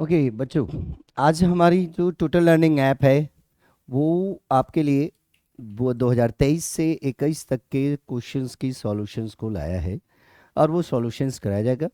Okay बच्चों, आज हमारी जो टोटल लर्निंग ऐप है वो आपके लिए वो 2023 से 21 तक के क्वेश्चंस की सॉल्यूशंस को लाया है और वो सॉल्यूशंस कराया जाएगा,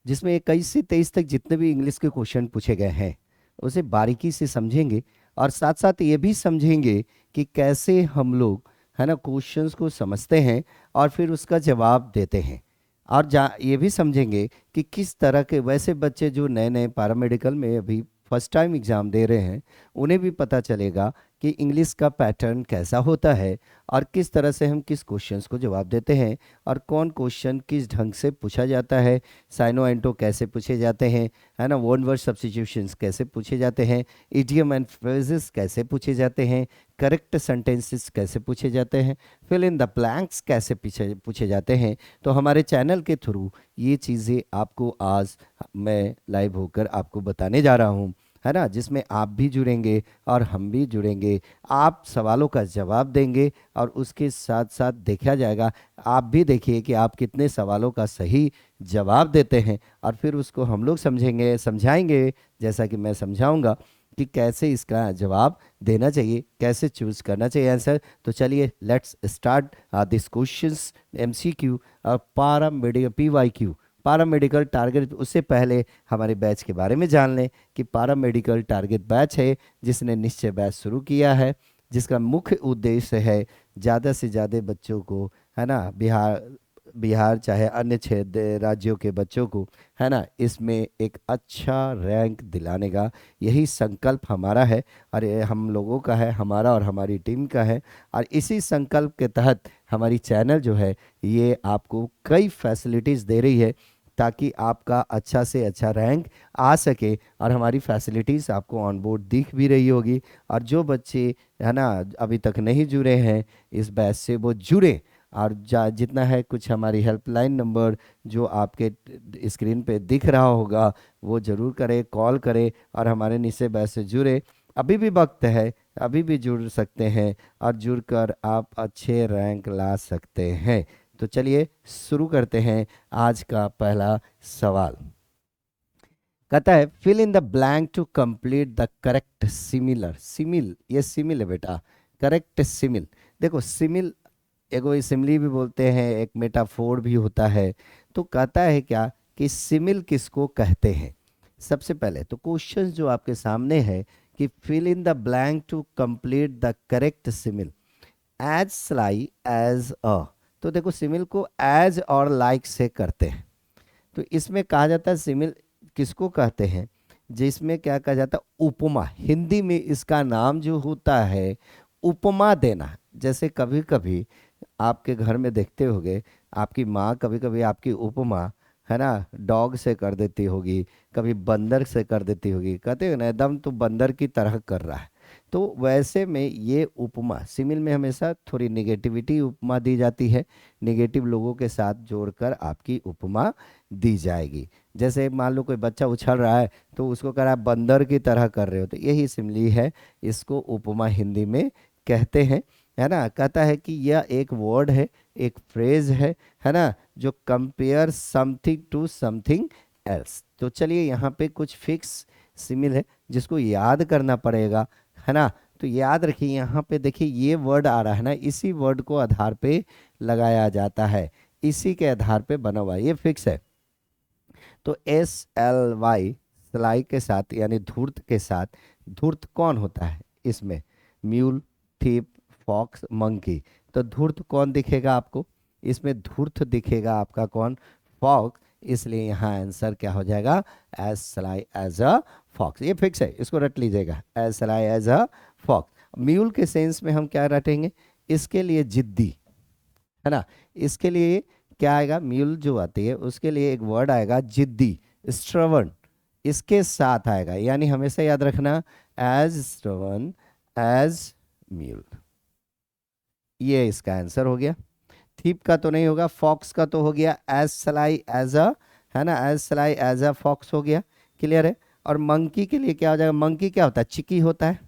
जिसमें 21 से 23 तक जितने भी इंग्लिश के क्वेश्चन पूछे गए हैं उसे बारीकी से समझेंगे और साथ साथ ये भी समझेंगे कि कैसे हम लोग है ना क्वेश्चंस को समझते हैं और फिर उसका जवाब देते हैं। और ये भी समझेंगे कि किस तरह के वैसे बच्चे जो नए नए पैरामेडिकल में अभी फर्स्ट टाइम एग्ज़ाम दे रहे हैं उन्हें भी पता चलेगा कि इंग्लिश का पैटर्न कैसा होता है और किस तरह से हम किस क्वेश्चंस को जवाब देते हैं और कौन क्वेश्चन किस ढंग से पूछा जाता है, साइनो एंटो कैसे पूछे जाते हैं, है ना, वन वर्ड सब्स्टिट्यूशंस कैसे पूछे जाते हैं, इडियम एंड फ्रेजेस कैसे पूछे जाते हैं, करेक्ट सेंटेंसेस कैसे पूछे जाते हैं, फिल इन द ब्लैंक्स कैसे पूछे पूछे जाते हैं। तो हमारे चैनल के थ्रू ये चीज़ें आपको आज मैं लाइव होकर आपको बताने जा रहा हूँ, है ना, जिसमें आप भी जुड़ेंगे और हम भी जुड़ेंगे। आप सवालों का जवाब देंगे और उसके साथ साथ देखा जाएगा, आप भी देखिए कि आप कितने सवालों का सही जवाब देते हैं और फिर उसको हम लोग समझेंगे समझाएंगे, जैसा कि मैं समझाऊंगा कि कैसे इसका जवाब देना चाहिए, कैसे चूज करना चाहिए आंसर। तो चलिए let's start this questions MCQ और पारामेडिकल पीवाईक्यू पारामेडिकल टारगेट। उससे पहले हमारे बैच के बारे में जान लें कि पारामेडिकल टारगेट बैच है जिसने निश्चय बैच शुरू किया है, जिसका मुख्य उद्देश्य है ज़्यादा से ज़्यादा बच्चों को, है ना, बिहार बिहार चाहे अन्य क्षेत्र राज्यों के बच्चों को, है ना, इसमें एक अच्छा रैंक दिलाने का यही संकल्प हमारा है और ये हम लोगों का है, हमारा और हमारी टीम का है। और इसी संकल्प के तहत हमारी चैनल जो है ये आपको कई फैसिलिटीज़ दे रही है ताकि आपका अच्छा से अच्छा रैंक आ सके और हमारी फैसिलिटीज़ आपको ऑन बोर्ड दिख भी रही होगी। और जो बच्चे, है ना, अभी तक नहीं जुड़े हैं इस बैच से वो जुड़े और जितना है कुछ हमारी हेल्पलाइन नंबर जो आपके स्क्रीन पे दिख रहा होगा वो ज़रूर करें, कॉल करें और हमारे निश्चय बैच से जुड़े। अभी भी वक्त है, अभी भी जुड़ सकते हैं और जुड़कर आप अच्छे रैंक ला सकते हैं। तो चलिए शुरू करते हैं आज का पहला सवाल। कहता है fill in the blank to complete the correct similar simile. ये सिमिल है बेटा, करेक्ट सिमिल। देखो सिमिल एगो सिमिली भी बोलते हैं, एक मेटाफोर भी होता है। तो कहता है क्या कि सिमिल किसको कहते हैं। सबसे पहले तो क्वेश्चन जो आपके सामने है कि fill in the blank to complete the correct simile as sly as a. तो देखो सिमिल को एज और लाइक से करते हैं। तो इसमें कहा जाता है सिमिल किसको कहते हैं, जिसमें क्या कहा जाता है उपमा। हिंदी में इसका नाम जो होता है उपमा देना। जैसे कभी कभी आपके घर में देखते होंगे आपकी माँ कभी कभी आपकी उपमा, है ना, डॉग से कर देती होगी, कभी बंदर से कर देती होगी, कहते हो ना एकदम तो बंदर की तरह कर रहा है। तो वैसे में ये उपमा सिमिल में हमेशा थोड़ी निगेटिविटी उपमा दी जाती है, निगेटिव लोगों के साथ जोड़कर आपकी उपमा दी जाएगी। जैसे मान लो कोई बच्चा उछल रहा है तो उसको कह रहा है बंदर की तरह कर रहे हो, तो यही सिमिली है, इसको उपमा हिंदी में कहते हैं। है ना, कहता है कि यह एक वर्ड है, एक फ्रेज है ना, जो compare something to something else. तो चलिए यहाँ पे कुछ फिक्स सिमिल है जिसको याद करना पड़ेगा, है ना। तो याद रखिए यहाँ पे देखिए ये वर्ड आ रहा है ना, इसी वर्ड को आधार पे लगाया जाता है, इसी के आधार पे बना हुआ है, ये फिक्स है। तो SLY स्लाई के साथ यानी धूर्त के साथ, धूर्त कौन होता है इसमें, म्यूल, थीप, फॉक्स, मंकी। तो धूर्त कौन दिखेगा आपको इसमें, धूर्त दिखेगा आपका कौन, फॉक्स। इसलिए यहाँ आंसर क्या हो जाएगा, as sly as a fox. ये फिक्स है, इसको रट लीजिएगा, as sly as a fox. Mule के सेंस में हम क्या रटेंगे, इसके लिए जिद्दी, है ना। इसके लिए क्या आएगा, म्यूल जो आती है उसके लिए एक वर्ड आएगा जिद्दी, स्ट्रवन, इसके साथ आएगा, यानी हमेशा याद रखना एज स्ट्रवन एज म्यूल। ये इसका आंसर हो गया। थीप का तो नहीं होगा, फॉक्स का तो हो गया, एज सलाई एज अ, है ना, as sly as a fox हो गया, क्लियर है। और मंकी के लिए क्या हो जाएगा, मंकी क्या होता है, चिकी होता है,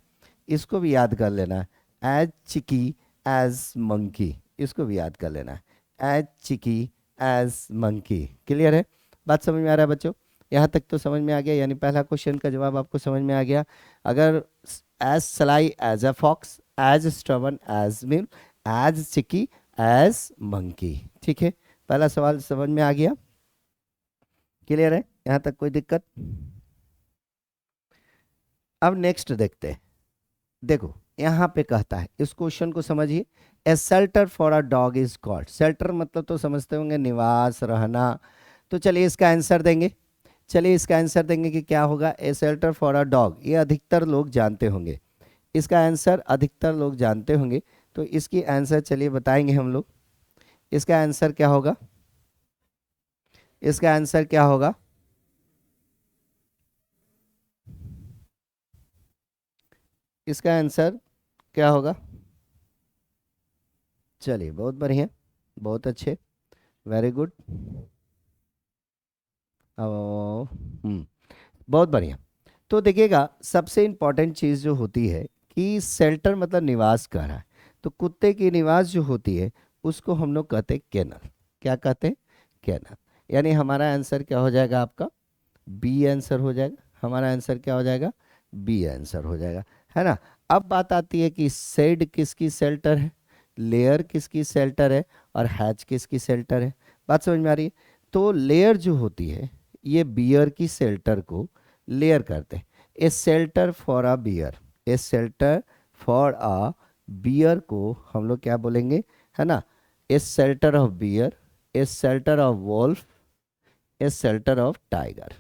इसको भी याद कर लेना है, एज चिकी एज मंकी, इसको भी याद कर लेना है, as cheeky as monkey, clear है। बात समझ में आ रहा है बच्चों। यहाँ तक तो समझ में आ गया, यानी पहला क्वेश्चन का जवाब आपको समझ में आ गया। अगर as sly as a fox, as stubborn as mule, as cheeky as monkey. ठीक है, पहला सवाल समझ में आ गया, क्लियर है, यहाँ तक कोई दिक्कत? अब नेक्स्ट देखते हैं। देखो यहाँ पे कहता है, इस क्वेश्चन को समझिए। A shelter for a dog is called, shelter मतलब तो समझते होंगे निवास, रहना। तो चलिए इसका आंसर देंगे, चलिए इसका आंसर देंगे कि क्या होगा। ए शेल्टर फॉर अ डॉग, ये अधिकतर लोग जानते होंगे, इसका आंसर अधिकतर लोग जानते होंगे। तो इसकी आंसर चलिए बताएंगे हम लोग, इसका आंसर क्या होगा, इसका आंसर क्या होगा? इसका आंसर क्या होगा? चलिए बहुत बढ़िया, बहुत अच्छे, वेरी गुड। हम्म, बहुत बढ़िया। तो देखिएगा, सबसे इम्पॉर्टेंट चीज़ जो होती है कि शेल्टर मतलब निवास कर रहा है, तो कुत्ते की निवास जो होती है उसको हम लोग कहते हैं केनल। क्या कहते हैं? केनल। यानी हमारा आंसर क्या हो जाएगा आपका? बी आंसर हो जाएगा, हमारा आंसर क्या हो जाएगा? बी आंसर हो जाएगा, है ना। अब बात आती है कि शेड किसकी शेल्टर है, लेयर किसकी शेल्टर है, और हैच किसकी शेल्टर है। बात समझ में आ रही है? तो लेयर जो होती है, ये बियर की शेल्टर को लेयर करते हैं। A shelter for a bear, a shelter for a bear को हम लोग क्या बोलेंगे, है ना? A shelter of bear, a shelter of wolf, a shelter of tiger.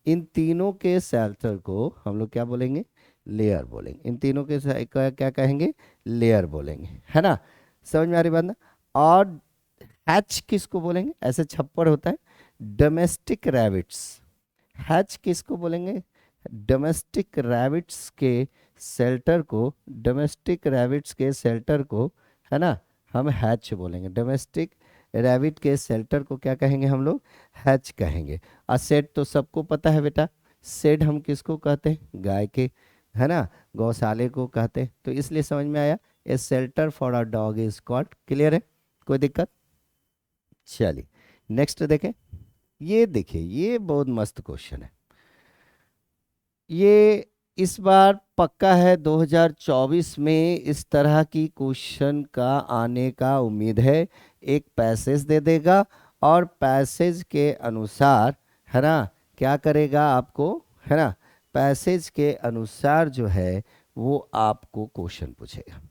इन तीनों के शेल्टर को हम लोग क्या बोलेंगे? लेयर बोलेंगे। इन तीनों के क्या कहेंगे? लेयर बोलेंगे, है ना। समझ में आ रही बात ना। और हैच किसको बोलेंगे? ऐसे छप्पर होता है, डोमेस्टिक रैबिट्स। हैच किसको बोलेंगे? डोमेस्टिक रैबिट्स के शेल्टर को, डोमेस्टिक रैबिट्स के शेल्टर को, है ना, हम हैच बोलेंगे। डोमेस्टिक रैबिट के शेल्टर को क्या कहेंगे हम लोग? हैच कहेंगे। और शेड तो सबको पता है बेटा, शेड हम किसको कहते हैं? गाय के, है ना, गौशाले को कहते हैं। तो इसलिए समझ में आया, a shelter for a dog is called. Clear है, कोई दिक्कत? चलिए नेक्स्ट देखें। ये देखिए, ये बहुत मस्त क्वेश्चन है। ये इस बार पक्का है 2024 में इस तरह की क्वेश्चन का आने का उम्मीद है। एक पैसेज दे देगा और पैसेज के अनुसार, है ना, क्या करेगा आपको, है ना, पैसेज के अनुसार जो है वो आपको क्वेश्चन पूछेगा।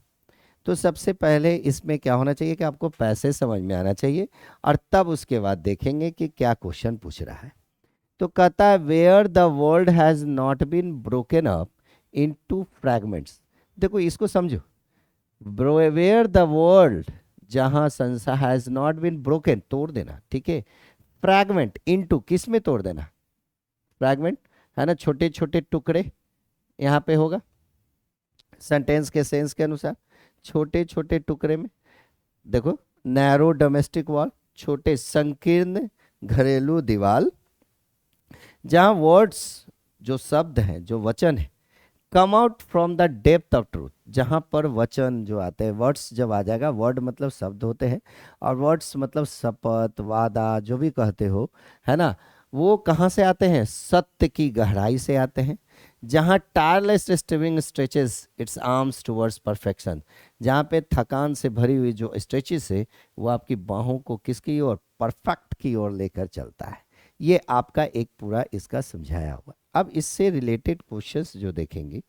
तो सबसे पहले इसमें क्या होना चाहिए कि आपको पैसेज समझ में आना चाहिए, और तब उसके बाद देखेंगे कि क्या क्वेश्चन पूछ रहा है। तो कहता है where the world has not been broken up into fragments. देखो इसको समझो, वेयर द वर्ल्ड, जहां संसार, हैज नॉट बीन ब्रोकन, तोड़ देना, ठीक है, फ्रैगमेंट, इनटू किस में तोड़ देना? फ्रैगमेंट, है ना, छोटे छोटे टुकड़े, यहाँ पे होगा सेंटेंस के सेंस के अनुसार, छोटे छोटे टुकड़े में। देखो, नैरो डोमेस्टिक वॉल, छोटे संकीर्ण घरेलू दीवार, जहां वर्ड्स, जो शब्द हैं, जो वचन है, come out from the depth of truth, जहां पर वचन जो आते हैं, वर्ड्स जब आ जाएगा, वर्ड मतलब शब्द होते हैं, और वर्ड्स मतलब शपथ, वादा, जो भी कहते हो, है ना, वो कहाँ से आते हैं? सत्य की गहराई से आते हैं। जहाँ tireless streaming stretches it's arms towards perfection, जहाँ पे थकान से भरी हुई जो स्ट्रेचेस है, वो आपकी बाहों को किसकी ओर? परफेक्ट की ओर लेकर चलता है। ये आपका एक पूरा इसका समझाया हुआ। अब इससे रिलेटेड क्वेश्चंस जो देखेंगे,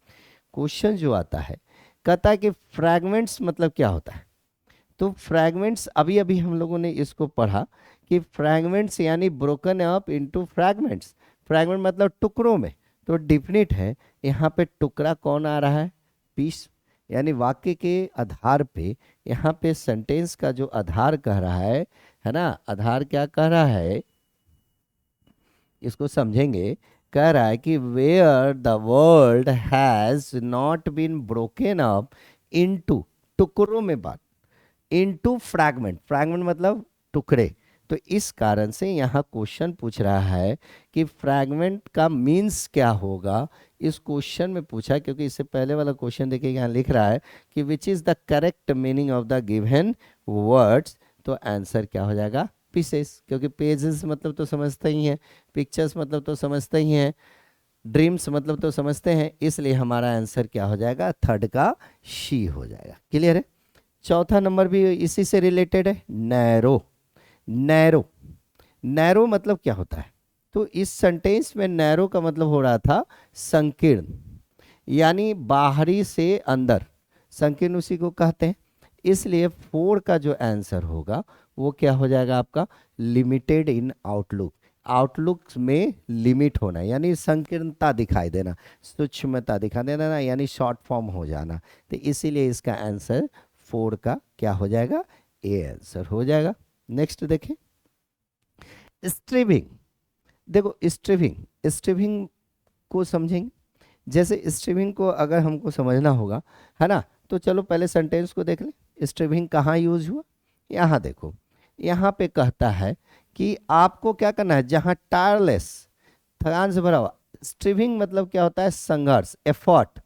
क्वेश्चन जो आता है, कहता है कि फ्रैगमेंट्स मतलब क्या होता है। तो फ्रैगमेंट्स, अभी अभी हम लोगों ने इसको पढ़ा कि फ्रैगमेंट्स यानी broken up into fragments. Fragment मतलब टुकड़ों में। तो डिफिनिट है, यहाँ पे टुकड़ा कौन आ रहा है? पीस। यानी वाक्य के आधार पे, यहाँ पे सेंटेंस का जो आधार कह रहा है ना, आधार क्या कह रहा है, इसको समझेंगे। कह रहा है कि where the world has not been broken up into, टुकड़ों में बात, इनटू फ्रैगमेंट, फ्रैगमेंट मतलब टुकड़े। तो इस कारण से यहाँ क्वेश्चन पूछ रहा है कि फ्रैगमेंट का मीन्स क्या होगा। इस क्वेश्चन में पूछा, क्योंकि इससे पहले वाला क्वेश्चन देखिए, यहाँ लिख रहा है कि which is the correct meaning of the given words. तो आंसर क्या हो जाएगा? पीसेस, क्योंकि पेजेस मतलब तो समझते ही हैं, पिक्चर्स मतलब तो समझते ही हैं, ड्रीम्स मतलब तो समझते हैं, इसलिए हमारा आंसर क्या हो जाएगा, थर्ड का शी हो जाएगा। क्लियर है। चौथा नंबर भी इसी से रिलेटेड है, नैरो। नैरो, नैरो मतलब क्या होता है, तो इस सेंटेंस में नैरो का मतलब हो रहा था संकीर्ण, यानी बाहरी से अंदर, संकीर्ण उसी को कहते हैं। इसलिए फोर का जो आंसर होगा वो क्या हो जाएगा आपका, लिमिटेड इन आउटलुक। आउटलुक में लिमिट होना, यानी संकीर्णता दिखाई देना, सूक्ष्मता दिखा देना ना, यानी शॉर्ट फॉर्म हो जाना। तो इसीलिए इसका आंसर फोर का क्या हो जाएगा, ए आंसर हो जाएगा। नेक्स्ट देखें, स्ट्रीविंग। देखो स्ट्रीविंग, स्ट्रीविंग को समझेंगे। जैसे स्ट्रीविंग को अगर हमको समझना होगा, है ना, तो चलो पहले सेंटेंस को देख ले। स्ट्रीविंग कहाँ यूज हुआ, यहाँ देखो, यहाँ पे कहता है कि आपको क्या करना है, जहाँ टायरलेस, थकान से भरा हुआ। स्ट्रीविंग मतलब क्या होता है, संघर्ष, एफर्ट,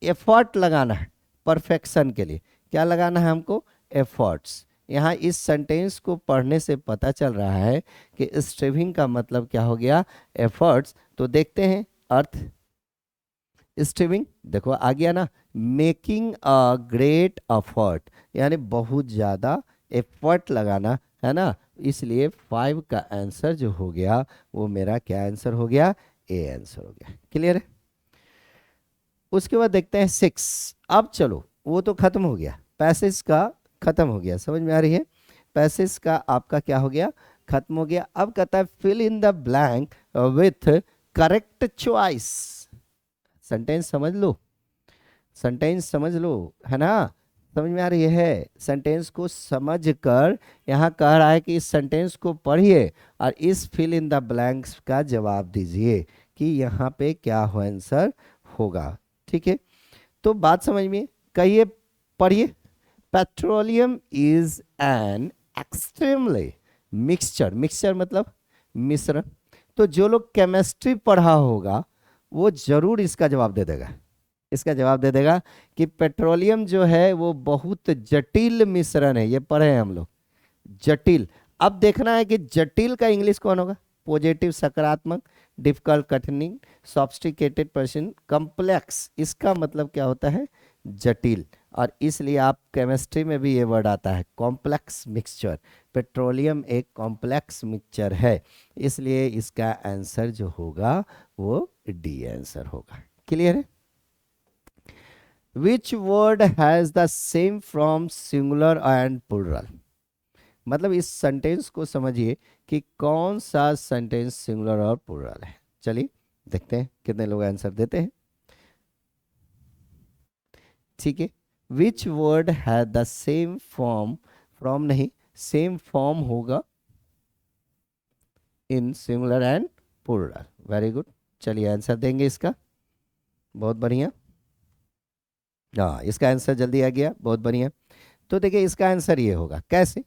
एफर्ट लगाना है परफेक्शन के लिए। क्या लगाना है हमको, एफर्ट्स। यहाँ इस सेंटेंस को पढ़ने से पता चल रहा है कि स्ट्रीविंग का मतलब क्या हो गया, एफर्ट्स। तो देखते हैं अर्थ। स्ट्रीविंग देखो आ गया ना, मेकिंग अ ग्रेट एफर्ट, यानी बहुत ज़्यादा एफर्ट लगाना, है ना। इसलिए फाइव का आंसर जो हो गया वो मेरा क्या आंसर हो गया, ए आंसर हो गया। क्लियर है। उसके बाद देखते हैं सिक्स। अब चलो वो तो खत्म हो गया, पैसेज का खत्म हो गया, समझ में आ रही है, पैसेज का आपका क्या हो गया, खत्म हो गया। अब कहता है fill in the blank with correct choice. Sentence समझ लो, सेंटेंस समझ लो, है ना, समझ में आ रही है। सेंटेंस को समझ कर यहाँ कह रहा है कि इस सेंटेंस को पढ़िए और इस फिल इन द ब्लैंक्स का जवाब दीजिए कि यहाँ पे क्या हो आंसर होगा। ठीक है, तो बात समझ में, कहिए, पढ़िए। Petroleum is an extremely, mixture, mixture मतलब मिश्रण। तो जो लोग केमिस्ट्री पढ़ा होगा वो जरूर इसका जवाब दे देगा, इसका जवाब दे देगा कि पेट्रोलियम जो है वो बहुत जटिल मिश्रण है, ये पढ़े हैं हम लोग, जटिल। अब देखना है कि जटिल का इंग्लिश कौन होगा, पॉजिटिव सकारात्मक, डिफिकल्ट कठिन, सॉफ्टिकेटेड पर्सन, कॉम्प्लेक्स, इसका मतलब क्या होता है, जटिल। और इसलिए आप केमिस्ट्री में भी ये वर्ड आता है, कॉम्प्लेक्स मिक्सचर। पेट्रोलियम एक कॉम्प्लेक्स मिक्सचर है, इसलिए इसका आंसर जो होगा वो डी आंसर होगा। क्लियर है। Which word has the same from singular and plural. मतलब इस सेंटेंस को समझिए कि कौन सा सेंटेंस सिंगुलर और प्लूरल है। चलिए देखते हैं कितने लोग आंसर देते हैं। ठीक है, विच वर्ड है द सेम फॉर्म, फ्रॉम नहीं, सेम फॉर्म होगा in singular and plural. Very good, चलिए आंसर देंगे इसका, बहुत बढ़िया। हाँ, इसका आंसर जल्दी आ गया, बहुत बढ़िया। तो देखिए इसका आंसर ये होगा, कैसे,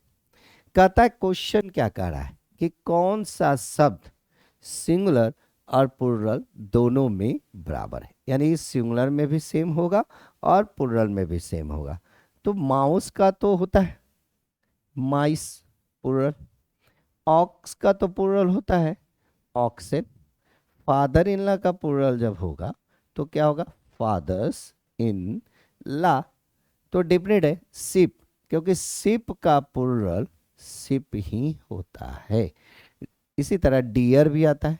कहता है क्वेश्चन क्या कह रहा है कि कौन सा शब्द सिंगुलर और प्लूरल दोनों में बराबर है, यानी सिंगुलर में भी सेम होगा और प्लूरल में भी सेम होगा। तो माउस का तो होता है माइस प्लूरल, ऑक्स का तो प्लूरल होता है ऑक्सेन, फादर इन लॉ का प्लूरल जब होगा तो क्या होगा, फादर्स इन लॉ। तो डिफरेंट है शिप, क्योंकि शिप का प्लूरल शिप ही होता है। इसी तरह डियर भी आता है,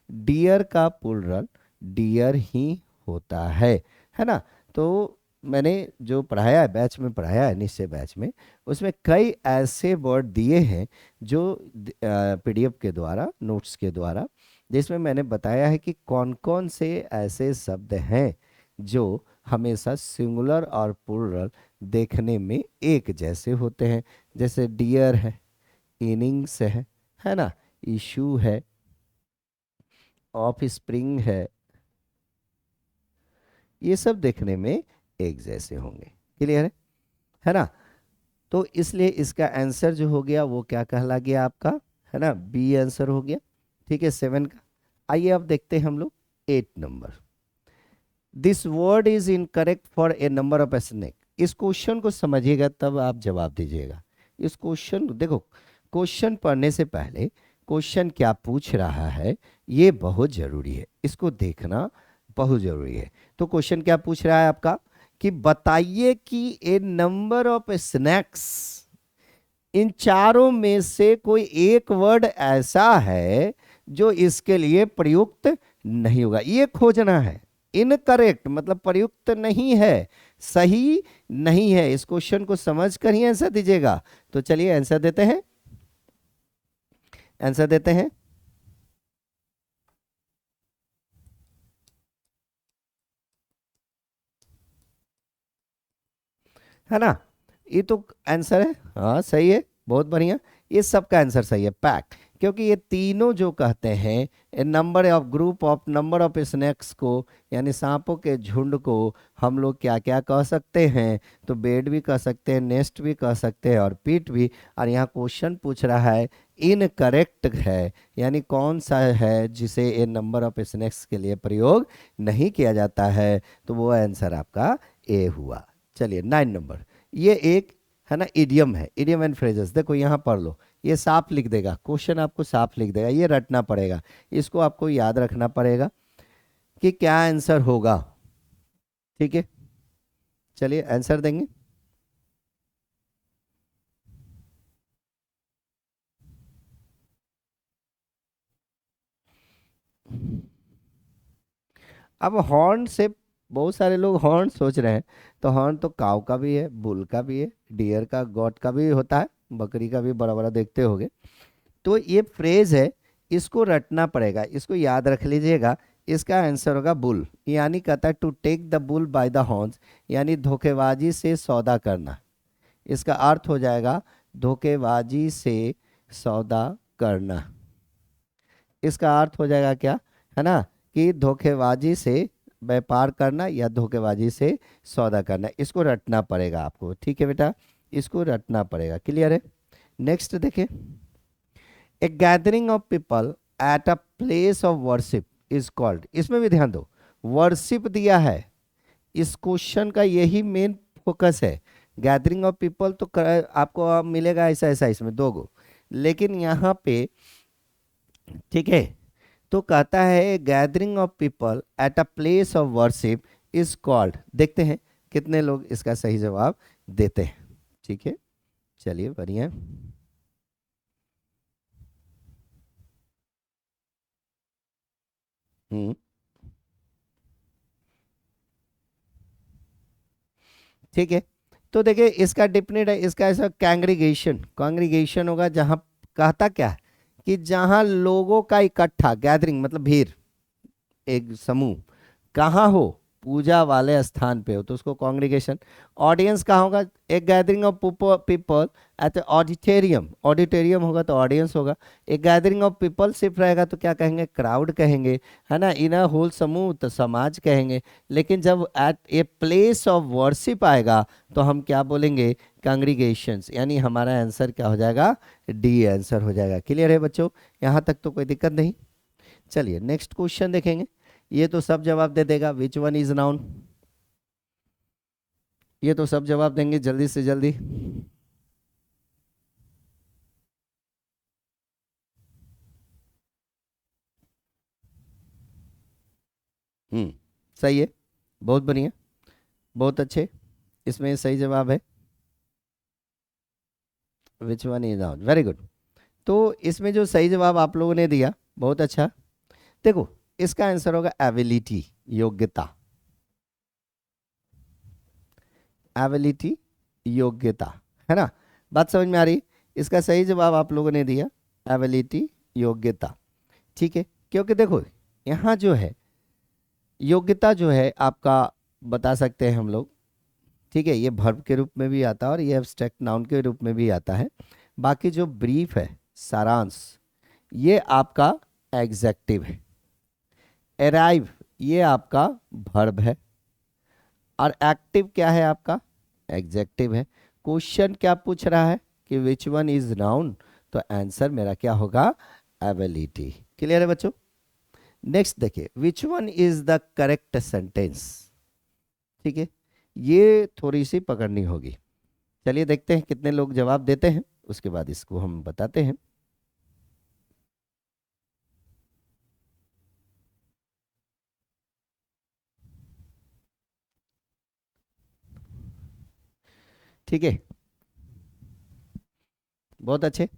डियर का प्लूरल डियर ही होता है ना। तो मैंने जो पढ़ाया है, बैच में पढ़ाया है, निश्चय बैच में, उसमें कई ऐसे वर्ड दिए हैं जो पीडीएफ के द्वारा, नोट्स के द्वारा, जिसमें मैंने बताया है कि कौन कौन से ऐसे शब्द हैं जो हमेशा सिंगुलर और प्लूरल देखने में एक जैसे होते हैं। जैसे डियर है, इनिंग्स है ना, इशू है, ऑफ स्प्रिंग ये सब देखने में एक जैसे होंगे। क्लियर है ना। तो इसलिए इसका आंसर जो हो गया वो क्या कहला गया आपका, है ना, बी आंसर हो गया। ठीक है, सेवन का। आइए अब देखते हैं हम लोग eight number. This word is incorrect for a number of snake. इस क्वेश्चन को समझिएगा तब आप जवाब दीजिएगा। इस क्वेश्चन देखो, क्वेश्चन पढ़ने से पहले क्वेश्चन क्या पूछ रहा है ये बहुत जरूरी है, इसको देखना बहुत जरूरी है। तो क्वेश्चन क्या पूछ रहा है आपका कि बताइए कि ए नंबर ऑफ स्नैक्स, इन चारों में से कोई एक वर्ड ऐसा है जो इसके लिए प्रयुक्त नहीं होगा, ये खोजना है। इनकरेक्ट मतलब प्रयुक्त नहीं है, सही नहीं है। इस क्वेश्चन को समझ कर ही आंसर दीजिएगा। तो चलिए आंसर देते हैं, आंसर देते हैं। है ना, ये तो आंसर है। हाँ सही है, बहुत बढ़िया। ये सबका आंसर सही है, पैक। क्योंकि ये तीनों जो कहते हैं number of group of number of snacks को, यानी सांपों के झुंड को हम लोग क्या क्या कह सकते हैं, तो बेड भी कह सकते हैं, नेस्ट भी कह सकते हैं और पीठ भी। और यहाँ क्वेश्चन पूछ रहा है इनकरेक्ट है, यानी कौन सा है जिसे ए नंबर ऑफ स्नैक्स के लिए प्रयोग नहीं किया जाता है, तो वो आंसर आपका ए हुआ। चलिए 9 नंबर, ये एक है ना इडियम है, इडियम एंड फ्रेजेस। देखो यहाँ पढ़ लो, ये साफ लिख देगा, क्वेश्चन आपको साफ लिख देगा, ये रटना पड़ेगा, इसको आपको याद रखना पड़ेगा कि क्या आंसर होगा। ठीक है, चलिए आंसर देंगे। अब हॉर्न से बहुत सारे लोग हॉर्न सोच रहे हैं, तो हॉर्न तो काऊ का भी है, बुल का भी है, डियर का, गॉट का भी होता है, बकरी का भी बड़ा बड़ा देखते होगे। तो ये फ्रेज है, इसको रटना पड़ेगा, इसको याद रख लीजिएगा। इसका आंसर होगा बुल, यानी कहता है to take the bull by the horns, यानी धोखेबाजी से सौदा करना। इसका अर्थ हो जाएगा धोखेबाजी से सौदा करना। इसका अर्थ हो जाएगा क्या, है ना, कि धोखेबाजी से व्यापार करना या धोखेबाजी से सौदा करना। इसको रटना पड़ेगा आपको, ठीक है बेटा, इसको रटना पड़ेगा। क्लियर है। नेक्स्ट देखिए, a gathering of people at a place of worship is called. इसमें भी ध्यान दो, वर्शिप दिया है, इस क्वेश्चन का यही मेन फोकस है। गैदरिंग ऑफ पीपल तो आपको मिलेगा ऐसा ऐसा इसमें 2 गो, लेकिन यहाँ पे ठीक है, तो कहता है gathering of people at a place of worship is called. देखते हैं कितने लोग इसका सही जवाब देते हैं। ठीक है, चलिए बढ़िया। हम्म, ठीक है। तो देखिए इसका डिफिनेट है, इसका ऐसा कैंग्रीगेशन, कांग्रीगेशन होगा जहां, कहता क्या है कि जहां लोगों का इकट्ठा, गैदरिंग मतलब भीड़, एक समूह कहाँ हो, पूजा वाले स्थान पे हो, तो उसको कांग्रीगेशन। ऑडियंस कहाँ होगा, एक gathering of people eight auditorium, auditorium होगा तो ऑडियंस होगा। एक गैदरिंग ऑफ पीपल सिर्फ रहेगा तो क्या कहेंगे, क्राउड कहेंगे, है ना, इन अ होल समूह तो समाज कहेंगे। लेकिन जब at a place of worship आएगा तो हम क्या बोलेंगे, कांग्रीगेशंस, यानी हमारा आंसर क्या हो जाएगा, डी आंसर हो जाएगा। क्लियर है बच्चों, यहाँ तक तो कोई दिक्कत नहीं। चलिए नेक्स्ट क्वेश्चन देखेंगे, ये तो सब जवाब दे देगा, विच वन इज नाउन, ये तो सब जवाब देंगे जल्दी से जल्दी। हम्म, सही है, बहुत बढ़िया, बहुत अच्छे, इसमें सही जवाब है विच one is noun, very good. तो इसमें जो सही जवाब आप लोगों ने दिया, बहुत अच्छा। देखो इसका आंसर होगा एबिलिटी, योग्यता, एबिलिटी योग्यता, है ना, बात समझ में आ रही। इसका सही जवाब आप लोगों ने दिया एबिलिटी योग्यता, ठीक है। क्योंकि देखो यहाँ जो है योग्यता जो है आपका, बता सकते हैं हम लोग, ठीक है, ये वर्ब के रूप में भी आता है और ये एब्स्ट्रैक्ट नाउन के रूप में भी आता है। बाकी जो ब्रीफ है, सारांश, ये आपका एग्जेक्टिव है। अराइव ये आपका वर्ब है, और एक्टिव क्या है आपका, एग्जेक्टिव है। क्वेश्चन क्या पूछ रहा है कि विच वन इज नाउन, तो आंसर मेरा क्या होगा, एबिलिटी। क्लियर है बच्चों। नेक्स्ट देखिए, विच one is the correct sentence, ठीक है, ये थोड़ी सी पकड़नी होगी। चलिए देखते हैं कितने लोग जवाब देते हैं, उसके बाद इसको हम बताते हैं। ठीक है, बहुत अच्छे।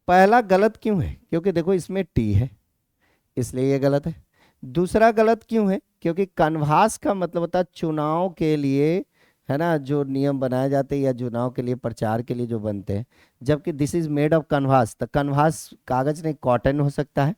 पहला गलत क्यों है? क्योंकि देखो इसमें टी है, इसलिए ये गलत है। दूसरा गलत क्यों है? क्योंकि कन्वास का मतलब होता है चुनाव के लिए, है ना, जो नियम बनाए जाते हैं या चुनाव के लिए, प्रचार के लिए जो बनते हैं, जबकि this is made of canvas, तो कन्वास कागज नहीं, कॉटन हो सकता है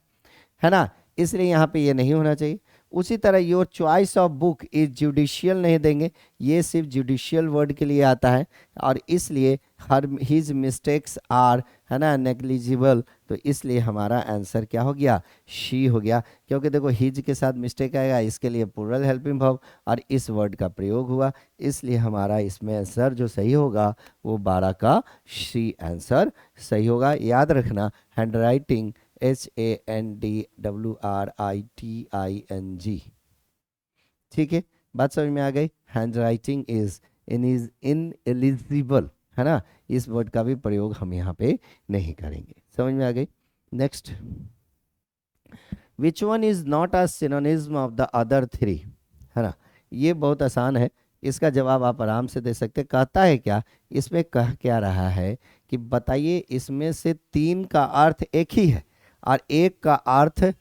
ना, इसलिए यहाँ पे ये नहीं होना चाहिए। उसी तरह your choice of book is judicial नहीं देंगे, ये सिर्फ जुडिशियल वर्ड के लिए आता है, और इसलिए हर हिज मिस्टेक्स आर, है ना, नेग्लिजिबल, तो इसलिए हमारा आंसर क्या हो गया? शी हो गया। क्योंकि देखो हिज के साथ मिस्टेक आएगा, इसके लिए प्लूरल हेल्पिंग वर्ब और इस वर्ड का प्रयोग हुआ, इसलिए हमारा इसमें आंसर जो सही होगा वो 12 का शी आंसर सही होगा। याद रखना, हैंड राइटिंग HANDWRITING, ठीक है, बात समझ में आ गई। Hand writing is in eligible, है ना, इस वर्ड का भी प्रयोग हम यहाँ पे नहीं करेंगे। समझ में आ गई। Next, which one is not a synonymism of the other three, है ना, ये बहुत आसान है, इसका जवाब आप आराम से दे सकते। कहता है क्या, इसमें कह क्या रहा है कि बताइए इसमें से तीन का अर्थ एक ही है और एक का अर्थ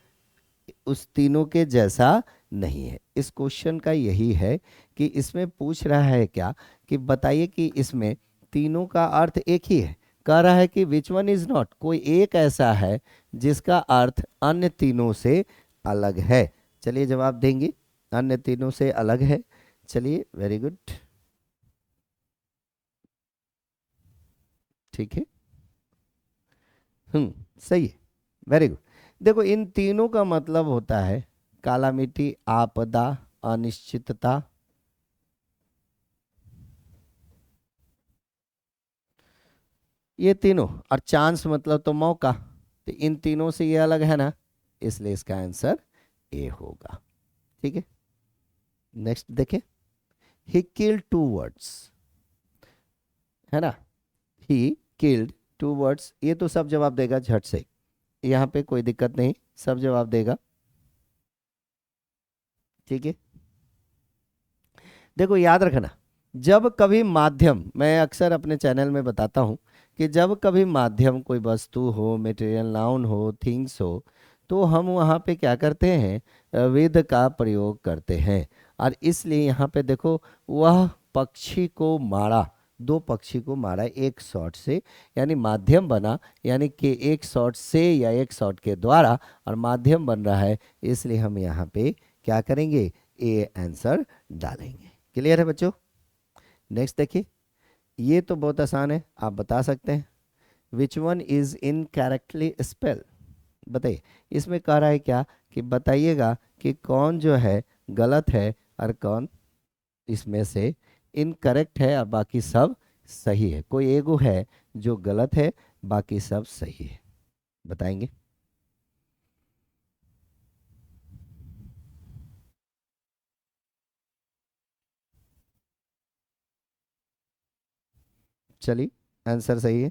उस तीनों के जैसा नहीं है। इस क्वेश्चन का यही है कि इसमें पूछ रहा है क्या, कि बताइए कि इसमें तीनों का अर्थ एक ही है। कह रहा है कि विच वन इज नॉट, कोई एक ऐसा है जिसका अर्थ अन्य तीनों से अलग है। चलिए जवाब देंगे, अन्य तीनों से अलग है। चलिए, वेरी गुड, ठीक है, सही है, वेरी गुड। देखो इन तीनों का मतलब होता है कालामिटी, आपदा, अनिश्चितता, ये तीनों, और चांस मतलब तो मौका, तो इन तीनों से ये अलग है ना, इसलिए इसका आंसर ए होगा। ठीक है, नेक्स्ट देखें, ही किल्ड टू वर्ड्स, है ना, ही किल्ड टू वर्ड्स, ये तो सब जवाब देगा झट से, यहाँ पे कोई दिक्कत नहीं, सब जवाब देगा। ठीक है, देखो याद रखना, जब कभी माध्यम, मैं अक्सर अपने चैनल में बताता हूँ कि जब कभी माध्यम कोई वस्तु हो, मटेरियल नाउन हो, थिंग्स हो, तो हम वहाँ पे क्या करते हैं, विद का प्रयोग करते हैं। और इसलिए यहाँ पे देखो, वह पक्षी को मारा, दो पक्षी को मारा एक शॉट से, यानी माध्यम बना, यानी कि एक शॉट से या एक शॉट के द्वारा, और माध्यम बन रहा है, इसलिए हम यहाँ पे क्या करेंगे, ए आंसर डालेंगे। क्लियर है बच्चों? नेक्स्ट देखिए, ये तो बहुत आसान है, आप बता सकते हैं। विच one is in correctly spell, बताइए, इसमें कह रहा है क्या, कि बताइएगा कि कौन जो है गलत है और कौन इसमें से इनकरेक्ट है और बाकी सब सही है। कोई एगो है जो गलत है, बाकी सब सही है, बताएंगे। चलिए, आंसर सही है,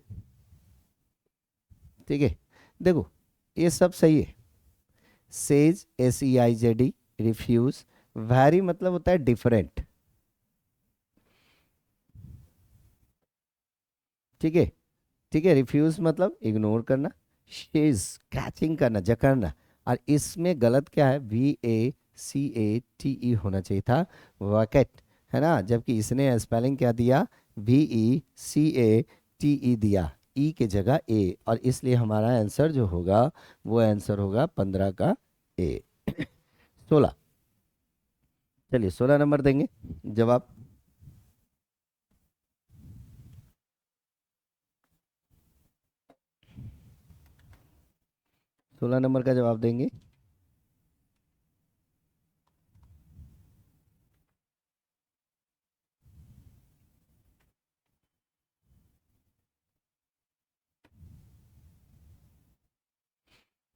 ठीक है, देखो ये सब सही है। सेज, SEIJD, रिफ्यूज, वैरी मतलब होता है डिफरेंट, ठीक है, ठीक है, रिफ्यूज मतलब इग्नोर करना, शेज कैचिंग करना, जकड़ना, और इसमें गलत क्या है, VACATE होना चाहिए था, वैकेट, है ना, जबकि इसने स्पेलिंग क्या दिया, VECATE दिया, ई के जगह ए, और इसलिए हमारा आंसर जो होगा वो आंसर होगा 15 का ए। 16, चलिए 16 नंबर देंगे जवाब। 16 नंबर का जवाब देंगे।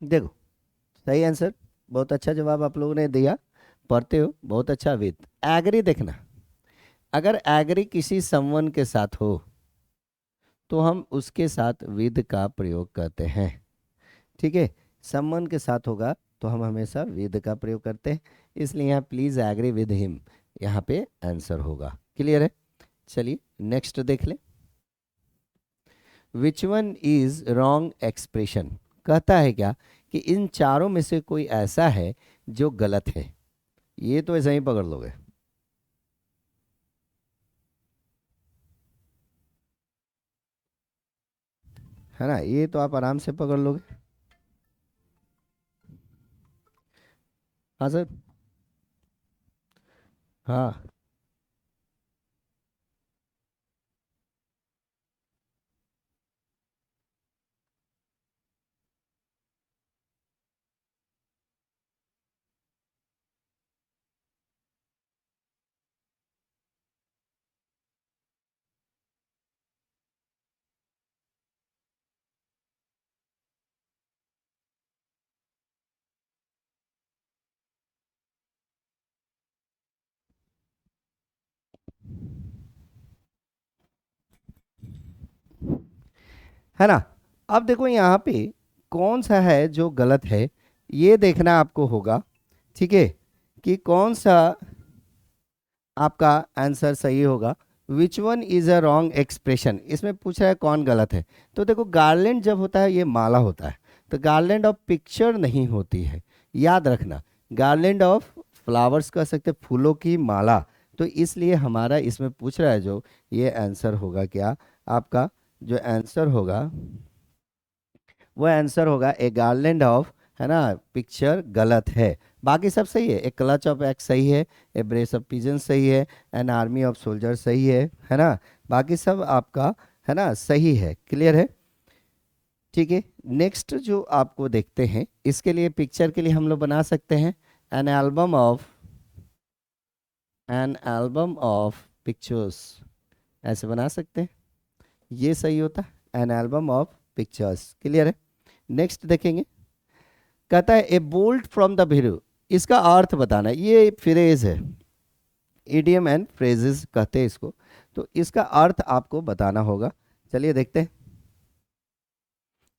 देखो सही आंसर, बहुत अच्छा जवाब आप लोगों ने दिया, पढ़ते हो बहुत अच्छा। विद एग्री, देखना, अगर एग्री किसी समवन के साथ हो तो हम उसके साथ विद का प्रयोग करते हैं। ठीक है, समवन के साथ होगा तो हम हमेशा विद का प्रयोग करते हैं, इसलिए यहाँ प्लीज एग्री विद हिम यहाँ पे आंसर होगा। क्लियर है? चलिए नेक्स्ट देख ले। विच वन इज रॉन्ग एक्सप्रेशन, कहता है क्या कि इन चारों में से कोई ऐसा है जो गलत है। ये तो ऐसा ही पकड़ लोगे, है ना, ये तो आप आराम से पकड़ लोगे। हाँ सर। हाँ, है ना। अब देखो यहाँ पे कौन सा है जो गलत है, ये देखना आपको होगा। ठीक है, कि कौन सा आपका आंसर सही होगा। विच one is a wrong expression, इसमें पूछ रहा है कौन गलत है। तो देखो गार्लैंड जब होता है ये माला होता है, तो गार्लैंड ऑफ पिक्चर नहीं होती है, याद रखना। गार्लैंड ऑफ फ्लावर्स कह सकते हैं, फूलों की माला। तो इसलिए हमारा इसमें पूछ रहा है जो ये आंसर होगा क्या आपका, जो आंसर होगा वो आंसर होगा ए गार्लैंड ऑफ, है ना, पिक्चर गलत है। बाकी सब सही है, ए क्लच ऑफ एक्स सही है, ए ब्रेस ऑफ पिजन सही है, एन आर्मी ऑफ सोल्जर सही है ना। बाकी सब आपका, है ना, सही है। क्लियर है? ठीक है, नेक्स्ट जो आपको देखते हैं, इसके लिए पिक्चर के लिए हम लोग बना सकते हैं an album of, an album of pictures, ऐसे बना सकते हैं, ये सही होता है, an album of pictures. Clear है? नेक्स्ट देखेंगे, कहता है ए बोल्ट फ्रॉम द भीरू, इसका अर्थ बताना है, ये फ्रेज है, इडियम एंड फ्रेजेस कहते हैं इसको, तो इसका अर्थ आपको बताना होगा। चलिए देखते हैं,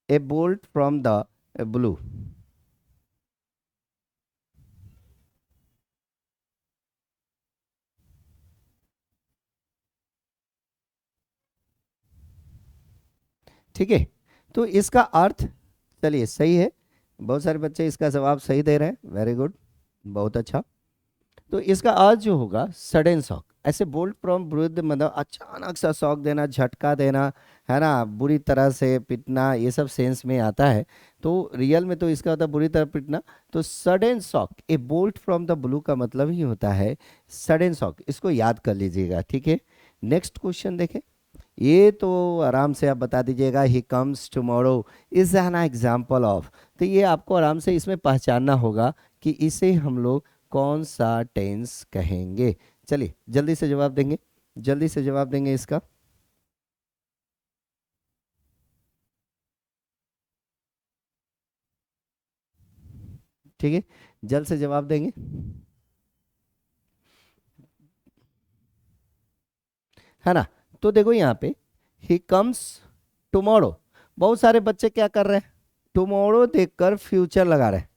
ए बोल्ट फ्रॉम द ब्लू। ठीक है, तो इसका अर्थ, चलिए सही है, बहुत सारे बच्चे इसका जवाब सही दे रहे हैं, वेरी गुड, बहुत अच्छा। तो इसका अर्थ जो होगा सडन शॉक, ऐसे बोल्ट फ्रॉम वृद्ध मतलब अचानक सा शॉक देना, झटका देना, है ना, बुरी तरह से पिटना, ये सब सेंस में आता है। तो रियल में तो इसका होता है बुरी तरह पिटना। तो sudden shock, A bolt from the blue का मतलब ही होता है सडन शॉक, इसको याद कर लीजिएगा। ठीक है, नेक्स्ट क्वेश्चन देखें, ये तो आराम से आप बता दीजिएगा, he comes tomorrow is an example of. तो ये आपको आराम से इसमें पहचानना होगा कि इसे हम लोग कौन सा टेंस कहेंगे। चलिए जल्दी से जवाब देंगे, जल्दी से जवाब देंगे इसका। ठीक है, जल्द से जवाब देंगे, है ना। तो देखो यहाँ पे ही कम्स टुमारो, बहुत सारे बच्चे क्या कर रहे हैं, टुमारो देखकर फ्यूचर लगा रहे हैं।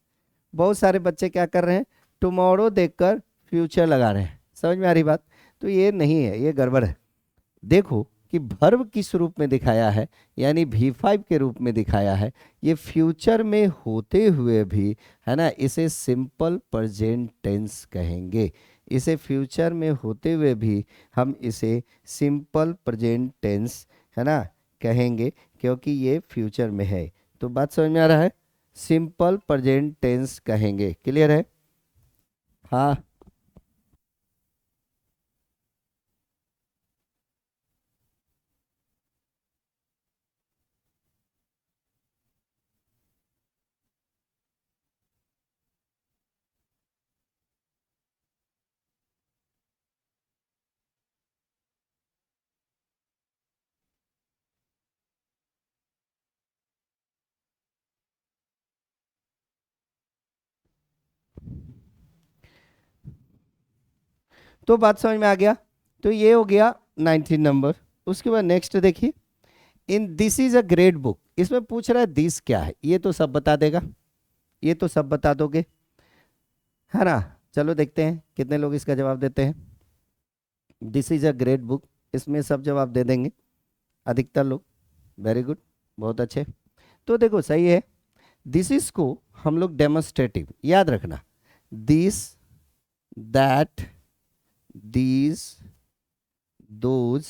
बहुत सारे बच्चे क्या कर रहे हैं, टुमारो देखकर फ्यूचर लगा रहे हैं। समझ में आ रही बात? तो ये नहीं है, ये गड़बड़ है। देखो कि वर्ब किस रूप में दिखाया है, यानी V5 के रूप में दिखाया है, ये फ्यूचर में होते हुए भी, है ना, इसे सिंपल प्रेजेंट टेंस कहेंगे। इसे फ्यूचर में होते हुए भी हम इसे सिंपल प्रेजेंट टेंस, है ना, कहेंगे, क्योंकि ये फ्यूचर में है। तो बात समझ में आ रहा है, सिंपल प्रेजेंट टेंस कहेंगे। क्लियर है? हाँ, तो बात समझ में आ गया। तो ये हो गया 19 नंबर। उसके बाद नेक्स्ट देखिए, in this is a great book, इसमें पूछ रहा है दिस क्या है, ये तो सब बता देगा, ये तो सब बता दोगे, है ना। चलो देखते हैं कितने लोग इसका जवाब देते हैं। This is a great book, इसमें सब जवाब दे देंगे अधिकतर लोग। वेरी गुड, बहुत अच्छे। तो देखो सही है। दिस इज को हम लोग डेमोस्ट्रेटिव याद रखना, दिस, दैट, दीज, दोज,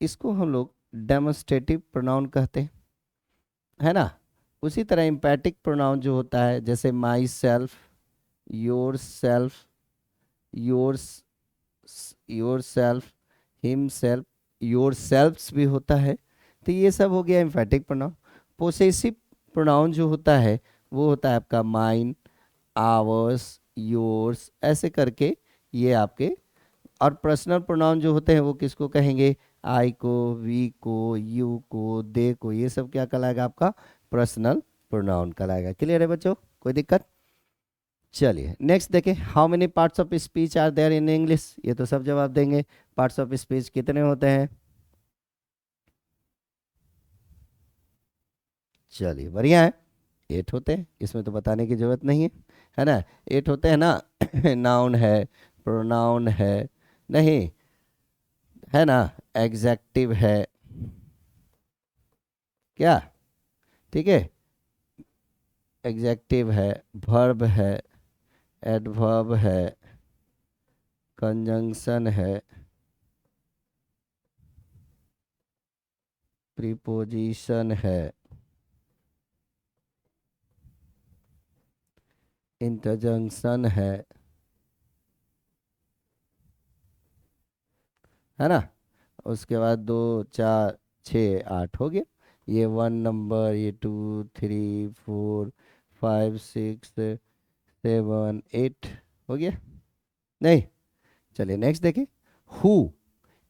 इसको हम लोग डेमोस्ट्रेटिव प्रोनाउन कहते हैं, है ना। उसी तरह इम्पैटिक प्रोनाउन जो होता है, जैसे myself, yourself, your yourself, himself, yourselves भी होता है। तो ये सब हो गया एम्फेटिक प्रोनाउन। पोसेसिव प्रोनाउन जो होता है वो होता है आपका माइन, आवर्स, योर्स, ऐसे करके ये आपके। और पर्सनल प्रोनाउन जो होते हैं वो किसको कहेंगे, आई को, वी को, यू को, दे को, ये सब क्या कहलाएगा आपका पर्सनल प्रोनाउन कहलाएगा। क्लियर है बच्चों, कोई दिक्कत। चलिए नेक्स्ट देखें, how many parts of speech are there in English, ये तो सब जवाब देंगे। पार्ट्स ऑफ स्पीच कितने होते हैं, चलिए बढ़िया है, 8 होते हैं, इसमें तो बताने की जरूरत नहीं है ना। 8 होते हैं ना। नाउन है, प्रोनाउन है, नहीं, है ना, एग्जेक्टिव है, क्या, ठीक है, एग्जेक्टिव है, वर्ब है, एडवर्ब है, कंजंक्शन है, प्रीपोजिशन है, इंटरजंक्शन है ना। उसके बाद 2, 4, 6, 8 हो गया। ये 1 नंबर, ये 2, 3, 4, 5, 6, 7, 8 हो गया, नहीं। चलिए नेक्स्ट देखिए, who,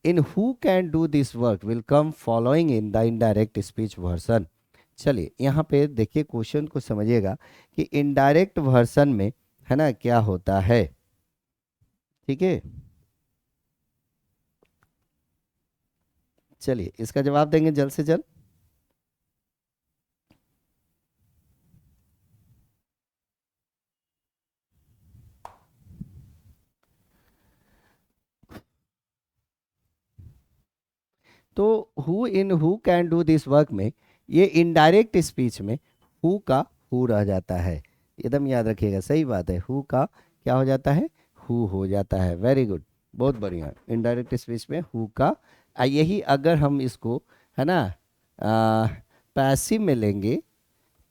in who can do this work will come following in the indirect speech version. चलिए यहाँ पे देखिए, क्वेश्चन को समझिएगा कि इनडायरेक्ट वर्सन में, है ना, क्या होता है, ठीक है। चलिए इसका जवाब देंगे जल्द से जल्द। तो who in who can do this work में, ये इनडायरेक्ट स्पीच में हु का हु रह जाता है, एकदम याद रखिएगा, सही बात है, हु का क्या हो जाता है, हु हो जाता है। वेरी गुड, बहुत बढ़िया। इनडायरेक्ट स्पीच में हु का यही अगर हम इसको, है ना, पैसिव में लेंगे,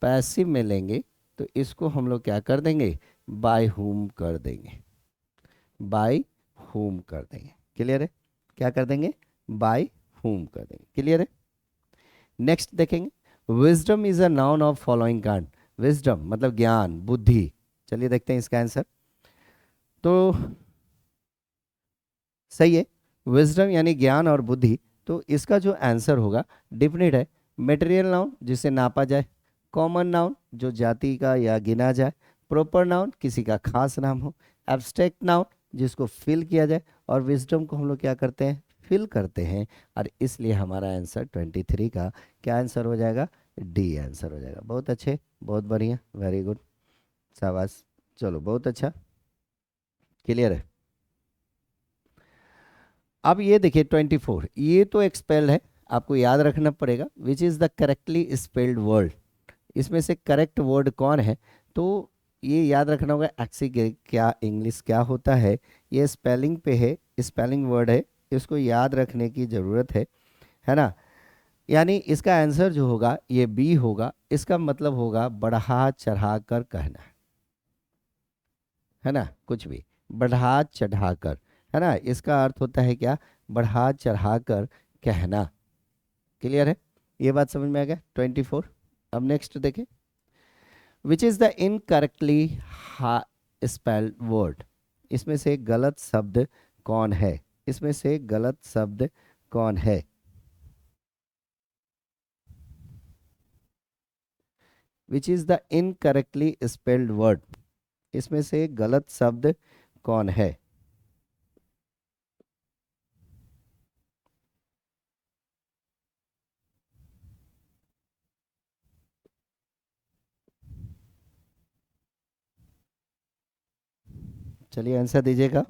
पैसिव में लेंगे, तो इसको हम लोग क्या कर देंगे, बाय हुम कर देंगे, बाय हुम कर देंगे। क्लियर है, क्या कर देंगे, बाय हुम कर देंगे। क्लियर है। नेक्स्ट देखेंगे, wisdom is a noun of following kind, wisdom मतलब ज्ञान, बुद्धि। चलिए देखते हैं इसका आंसर। तो सही है, विजडम यानी ज्ञान और बुद्धि। तो इसका जो आंसर होगा डिफिनिट है, मटेरियल नाउन जिसे नापा जाए, कॉमन नाउन जो जाति का या गिना जाए, प्रॉपर नाउन किसी का खास नाम हो, एब्स्ट्रैक्ट नाउन जिसको फिल किया जाए, और विजडम को हम लोग क्या करते हैं, फिल करते हैं। और इसलिए हमारा आंसर 23 का क्या आंसर हो जाएगा, डी आंसर हो जाएगा। बहुत अच्छे, बहुत बढ़िया, वेरी गुड, शाबाश। चलो बहुत अच्छा, क्लियर है। अब ये देखिए 24, ये तो एक्सपेल्ड है, आपको याद रखना पड़ेगा which is the correctly spelled word, इसमें से करेक्ट वर्ड कौन है। तो ये याद रखना होगा एक्सी क्या इंग्लिश क्या होता है, ये स्पेलिंग पे है, स्पेलिंग वर्ड है, इसको याद रखने की ज़रूरत है ना। यानी इसका आंसर जो होगा ये बी होगा, इसका मतलब होगा बढ़ा चढ़ा कर कहना, है ना, कुछ भी बढ़ा चढ़ा कर, है ना, इसका अर्थ होता है क्या, बढ़ा चढ़ा कर कहना। क्लियर है, ये बात समझ में आ गया 24। अब नेक्स्ट देखें, which is the incorrectly spelled word, इसमें से गलत शब्द कौन है, इसमें से गलत शब्द कौन है, which is the incorrectly spelled word, इसमें से गलत शब्द कौन है। चलिए आंसर दीजिएगा।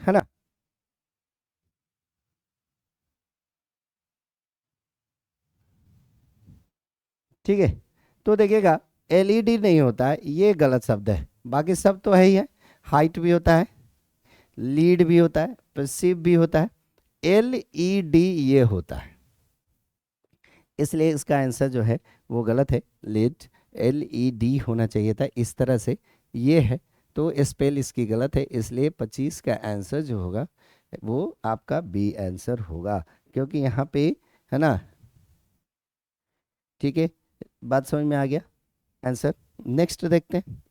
है ना? ठीक है, तो देखिएगा, एलईडी नहीं होता है, ये गलत शब्द है, बाकी सब तो है ही है। हाइट भी होता है, लीड भी होता है, परसीव भी होता है, एलईडी ये होता है, इसलिए इसका आंसर जो है वो गलत है। लीड, एलईडी होना चाहिए था इस तरह से, ये है, तो स्पेल इसकी गलत है, इसलिए 25 का आंसर जो होगा वो आपका बी आंसर होगा, क्योंकि यहाँ पे, है ना? ठीक है, बात समझ में आ गया? आंसर नेक्स्ट देखते हैं।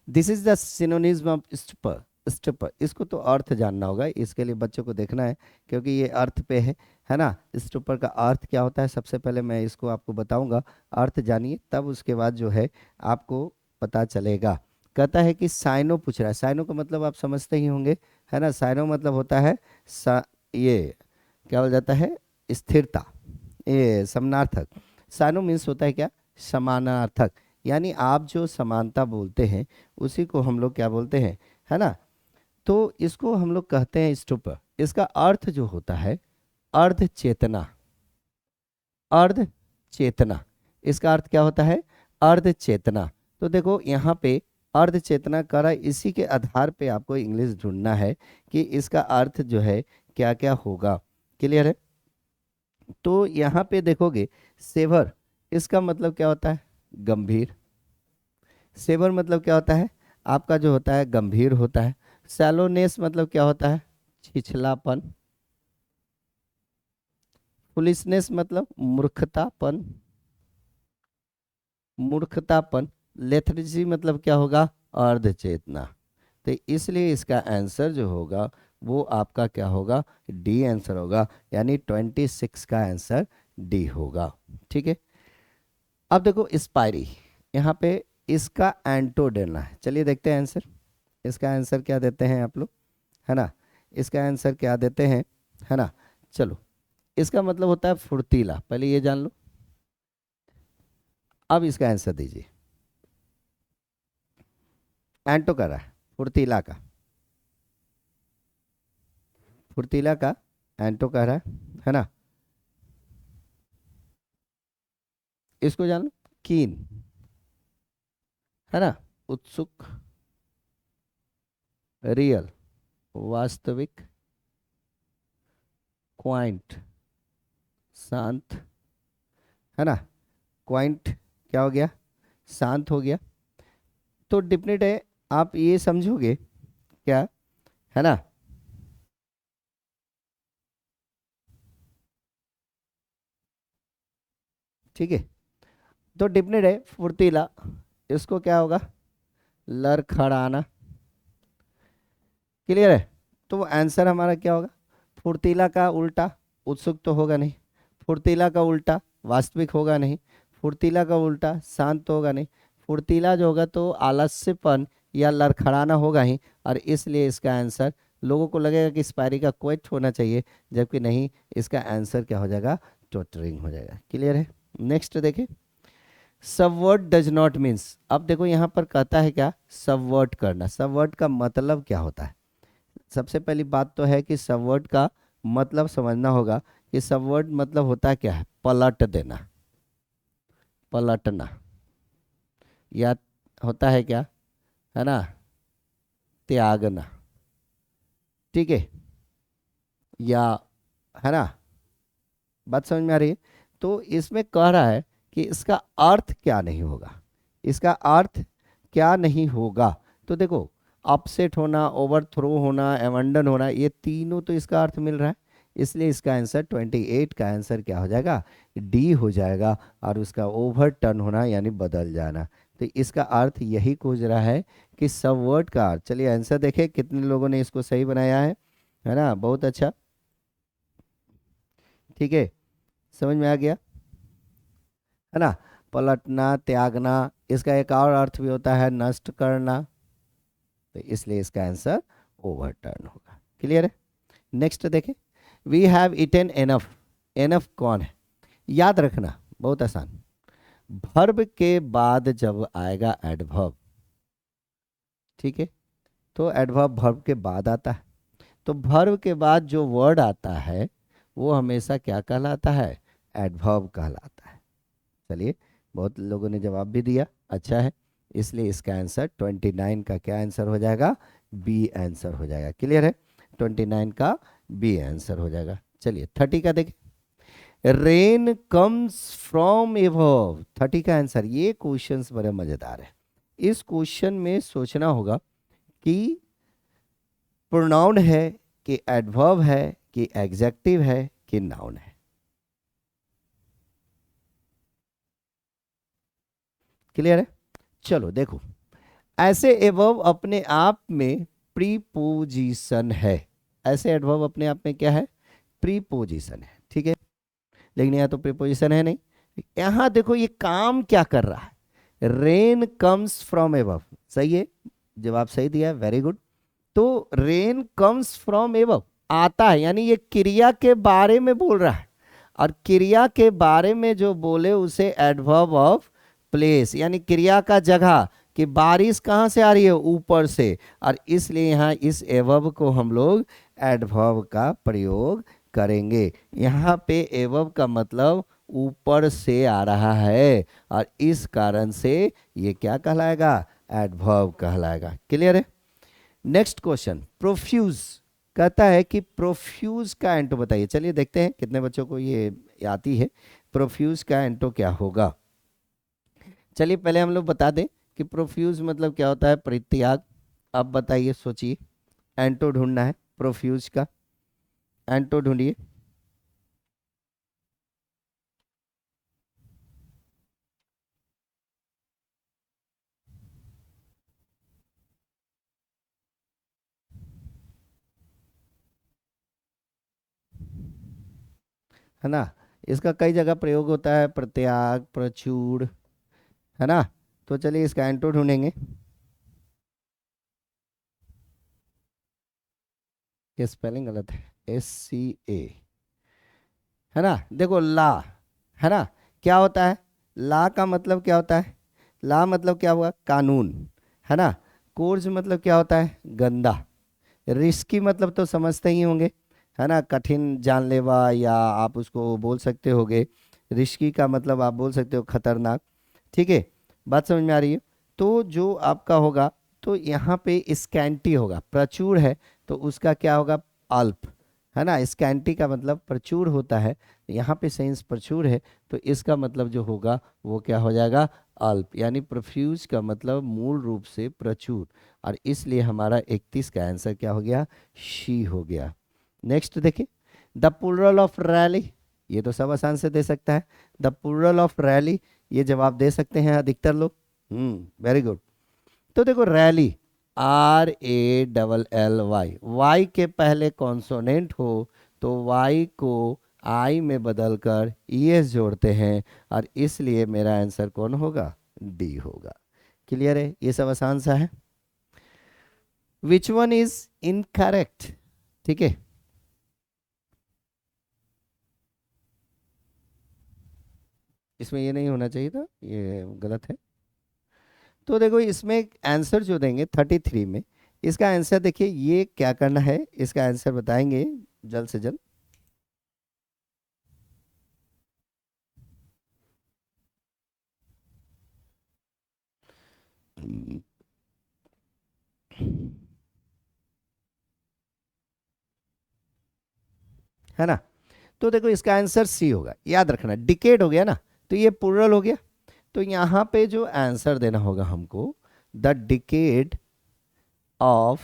This is the synonymism of stopper. Stopper, इसको तो अर्थ जानना होगा, इसके लिए बच्चों को देखना है, क्योंकि ये अर्थ पे है ना? स्टपर का अर्थ क्या होता है, सबसे पहले मैं इसको आपको बताऊंगा, अर्थ जानिए, तब उसके बाद जो है आपको पता चलेगा। कहता है कि साइनो पूछ रहा है, साइनो का मतलब आप समझते ही होंगे, है ना? साइनो मतलब होता है ये क्या हो जाता है, स्थिरता, ये समानार्थक। साइनो मीन्स होता है क्या, समानार्थक, यानी आप जो समानता बोलते हैं उसी को हम लोग क्या बोलते हैं, है ना? तो इसको हम लोग कहते हैं स्टुप। इसका अर्थ जो होता है अर्ध चेतना, अर्ध चेतना, इसका अर्थ क्या होता है, अर्ध चेतना। तो देखो यहाँ पे अर्ध चेतना कर रहा है, इसी के आधार पे आपको इंग्लिश ढूंढना है कि इसका अर्थ जो है क्या क्या होगा। क्लियर है? तो यहाँ पे देखोगे, सेवर, इसका मतलब क्या होता है, गंभीर। सेवर मतलब क्या होता है, आपका जो होता है गंभीर होता है। सैलोनेस मतलब क्या होता है, छिछलापन। फुलिशनेस मतलब मूर्खतापन, मूर्खतापन। लेथर्जी मतलब क्या होगा, अर्धचेतना। तो इसलिए इसका आंसर जो होगा वो आपका क्या होगा, डी आंसर होगा, यानी 26 का आंसर डी होगा। ठीक है, अब देखो स्पायरी, यहाँ पे इसका एंटो देना है, चलिए देखते हैं आंसर। इसका आंसर क्या देते हैं आप लोग, है ना? इसका आंसर क्या देते हैं, है ना? चलो, इसका मतलब होता है फुर्तीला, पहले ये जान लो। अब इसका आंसर दीजिए। एंटो कर रहा है फुर्तीला का, फुर्तीला का एंटो कह रहा है ना? इसको जान लो, कीन, है ना? उत्सुक, रियल, वास्तविक, क्वाइंट, शांत, है ना? क्वाइंट क्या हो गया, शांत हो गया। तो डिफिनेट है, आप ये समझोगे क्या, है ना? ठीक है, तो डिफिनेट है फुर्तीला, इसको क्या होगा, लड़खड़ाना। क्लियर है? तो आंसर हमारा क्या होगा, फुर्तीला का उल्टा उत्सुक तो होगा नहीं, फुर्तीला का उल्टा वास्तविक होगा नहीं, फुर्तीला का उल्टा शांत तो होगा नहीं, फुर्तीला जो होगा तो आलस्यपन या लड़खड़ाना होगा ही, और इसलिए इसका आंसर, लोगों को लगेगा कि स्पायरी का क्वेट होना चाहिए, जबकि नहीं, इसका आंसर क्या हो जाएगा, टोटरिंग हो जाएगा। क्लियर है? नेक्स्ट देखिए, सबवर्ट डज नॉट मीन्स। अब देखो यहाँ पर कहता है क्या, सबवर्ट करना, सबवर्ट का मतलब क्या होता है? सबसे पहली बात तो है कि सबवर्ट का मतलब समझना होगा कि सबवर्ट मतलब होता क्या है, पलट देना, पलटना, या होता है क्या, है ना, त्यागना। ठीक है, या, है ना? बात समझ में आ रही है? तो इसमें कह रहा है कि इसका अर्थ क्या नहीं होगा, इसका अर्थ क्या नहीं होगा। तो देखो, अपसेट होना, ओवरथ्रो होना, एवंडन होना, ये तीनों तो इसका अर्थ मिल रहा है, इसलिए इसका आंसर 28 का आंसर क्या हो जाएगा, डी हो जाएगा, और उसका ओवर टर्न होना यानी बदल जाना। तो इसका अर्थ यही खोज रहा है कि सब वर्ड का अर्थ। चलिए आंसर देखें, कितने लोगों ने इसको सही बनाया है ना? बहुत अच्छा। ठीक है, समझ में आ गया, है ना? पलटना, त्यागना, इसका एक और अर्थ भी होता है नष्ट करना, तो इसलिए इसका आंसर ओवरटर्न होगा। क्लियर है? नेक्स्ट देखें, we have eaten enough. Enough कौन है? याद रखना, बहुत आसान। वर्ब के बाद जब आएगा एडवर्ब, ठीक है, तो एडवर्ब वर्ब के बाद आता है। तो वर्ब के बाद जो वर्ड आता है वो हमेशा क्या कहलाता है? एडवर्ब कहलाता है। चलिए, बहुत लोगों ने जवाब भी दिया, अच्छा है। इसलिए इसका आंसर 29 का क्या आंसर हो जाएगा? बी आंसर हो जाएगा। क्लियर है? 29 का बी आंसर हो जाएगा। चलिए 30 का देखें, रेन कम्स फ्रॉम एबव। 30 का आंसर, ये क्वेश्चंस बड़े मजेदार है। इस क्वेश्चन में सोचना होगा कि प्रोनाउन है कि एडवर्ब है कि एग्जेक्टिव है कि नाउन है। क्लियर है? चलो देखो, ऐसे एडवर्ब अपने आप में प्रीपोजिशन है। ऐसे एडवर्ब अपने आप में क्या है? प्रीपोजिशन है, ठीक है। लेकिन यहाँ तो प्रीपोजिशन है नहीं। यहाँ देखो ये काम क्या कर रहा है? रेन कम्स फ्रॉम एबव, सही है, जवाब सही दिया है, वेरी गुड। तो रेन कम्स फ्रॉम एबव, आता है, यानी ये क्रिया के बारे में बोल रहा है। और क्रिया के बारे में जो बोले उसे एडवर्ब ऑफ प्लेस, यानी क्रिया का जगह, कि बारिश कहाँ से आ रही है? ऊपर से। और इसलिए यहाँ इस एवर्ब को हम लोग एडवर्ब का प्रयोग करेंगे। यहाँ पे एवर्ब का मतलब ऊपर से आ रहा है, और इस कारण से ये क्या कहलाएगा? एडवर्ब कहलाएगा। क्लियर है? Next question, profuse. कहता है कि प्रोफ्यूज का एंटो बताइए। चलिए देखते हैं कितने बच्चों को ये आती है। प्रोफ्यूज का एंटो क्या होगा? चलिए पहले हम लोग बता दें कि प्रोफ्यूज मतलब क्या होता है। परित्याग। अब बताइए, सोचिए, एंटो ढूंढना है प्रोफ्यूज का। एंटो ढूंढिए। है ना? इसका कई जगह प्रयोग होता है, प्रत्याग, प्रचुर, है ना? तो चलिए इसका एंटो ढूंढेंगे। ये स्पेलिंग गलत है, SCA, है ना? देखो ला, है ना? क्या होता है? ला का मतलब क्या होता है? ला मतलब क्या हुआ? कानून, है ना? कोर्स मतलब क्या होता है? गंदा। रिस्की मतलब तो समझते ही होंगे, है ना? कठिन, जानलेवा, या आप उसको बोल सकते होगे। रिस्की का मतलब आप बोल सकते हो खतरनाक। ठीक है, बात समझ में आ रही है? तो जो आपका होगा, तो यहाँ पे स्कैंटी होगा। प्रचुर है तो उसका क्या होगा? अल्प, है ना? स्कैंटी का मतलब प्रचुर होता है, यहाँ पे सेंस प्रचुर है, तो इसका मतलब जो होगा वो क्या हो जाएगा? अल्प। यानी प्रोफ्यूज का मतलब मूल रूप से प्रचुर, और इसलिए हमारा 31 का आंसर क्या हो गया? शी हो गया। नेक्स्ट देखिए, द प्लूरल ऑफ रैली। ये तो सब आसान से दे सकता है। द प्लूरल ऑफ रैली, ये जवाब दे सकते हैं अधिकतर लोग। Very good. तो देखो रैली, RALLY, वाई के पहले कॉन्सोनेंट हो तो वाई को आई में बदलकर ES जोड़ते हैं, और इसलिए मेरा आंसर कौन होगा? डी होगा। क्लियर है? ये सब आसान सा है। विच वन इज इनकरेक्ट? ठीक है, इसमें ये नहीं होना चाहिए था, ये गलत है। तो देखो इसमें आंसर जो देंगे 33 में, इसका आंसर देखिए, ये क्या करना है, इसका आंसर बताएंगे जल्द से जल्द। है ना? तो देखो इसका आंसर सी होगा, याद रखना। डिकेड हो गया ना, तो ये प्लूरल हो गया। तो यहाँ पे जो आंसर देना होगा हमको, the decade of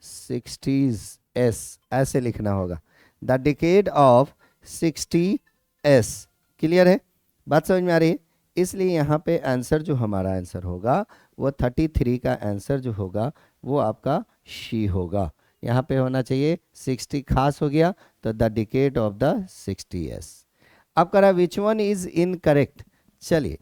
60s S, ऐसे लिखना होगा, the decade of 60s। Clear है? बात समझ में आ रही है? इसलिए यहाँ पे आंसर जो हमारा आंसर होगा वो 33 का आंसर जो होगा वो आपका शी होगा। यहाँ पे होना चाहिए 60, खास हो गया, तो the decade of the 60s। अब करा विच वन इज इनकरेक्ट। चलिए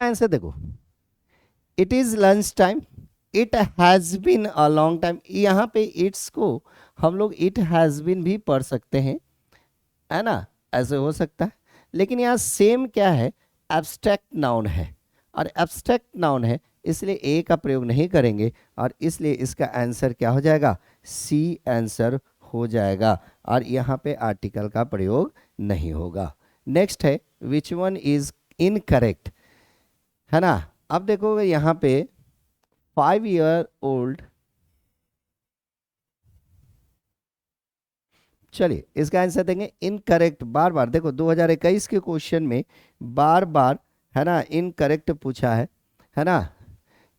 आंसर देखो, it is lunch time, it has been a long time. यहाँ पे इट्स को हम लोग इट हैज बीन भी पढ़ सकते हैं, है ना, ऐसे हो सकता है। लेकिन यहाँ सेम क्या है, एब्स्ट्रैक्ट नाउन है, और एब्स्ट्रैक्ट नाउन है इसलिए ए का प्रयोग नहीं करेंगे, और इसलिए इसका आंसर क्या हो जाएगा, सी आंसर हो जाएगा, और यहाँ पे आर्टिकल का प्रयोग नहीं होगा। नेक्स्ट है विच वन इज इनकरेक्ट, है ना। अब देखो यहाँ पे 5 ईयर ओल्ड, चलिए इसका आंसर देंगे इनकरेक्ट। बार बार देखो 2021 के क्वेश्चन में बार बार, है ना, इनकरेक्ट पूछा है ना,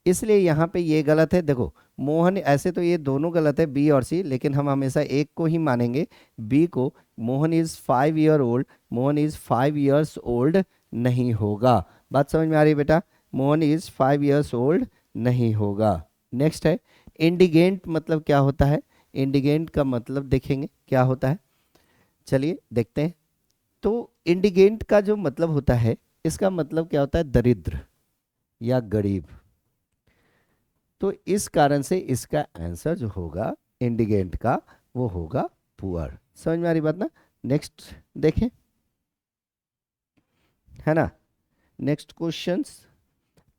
इसलिए यहाँ पे ये गलत है। देखो मोहन, ऐसे तो ये दोनों गलत है बी और सी, लेकिन हम हमेशा एक को ही मानेंगे, बी को। Mohan is 5 year old, Mohan is 5 years old नहीं होगा। बात समझ में आ रही है बेटा, मोहन इज 5 ईयर्स ओल्ड नहीं होगा। नेक्स्ट है इंडिगेंट, मतलब क्या होता है, इंडिगेंट का मतलब देखेंगे क्या होता है, चलिए देखते हैं। तो इंडिगेंट का जो मतलब होता है, इसका मतलब क्या होता है, दरिद्र या गरीब। तो इस कारण से इसका आंसर जो होगा इंडिगेंट का, वो होगा पुअर। समझ में आ रही बात ना। नेक्स्ट देखें, है ना, next questions.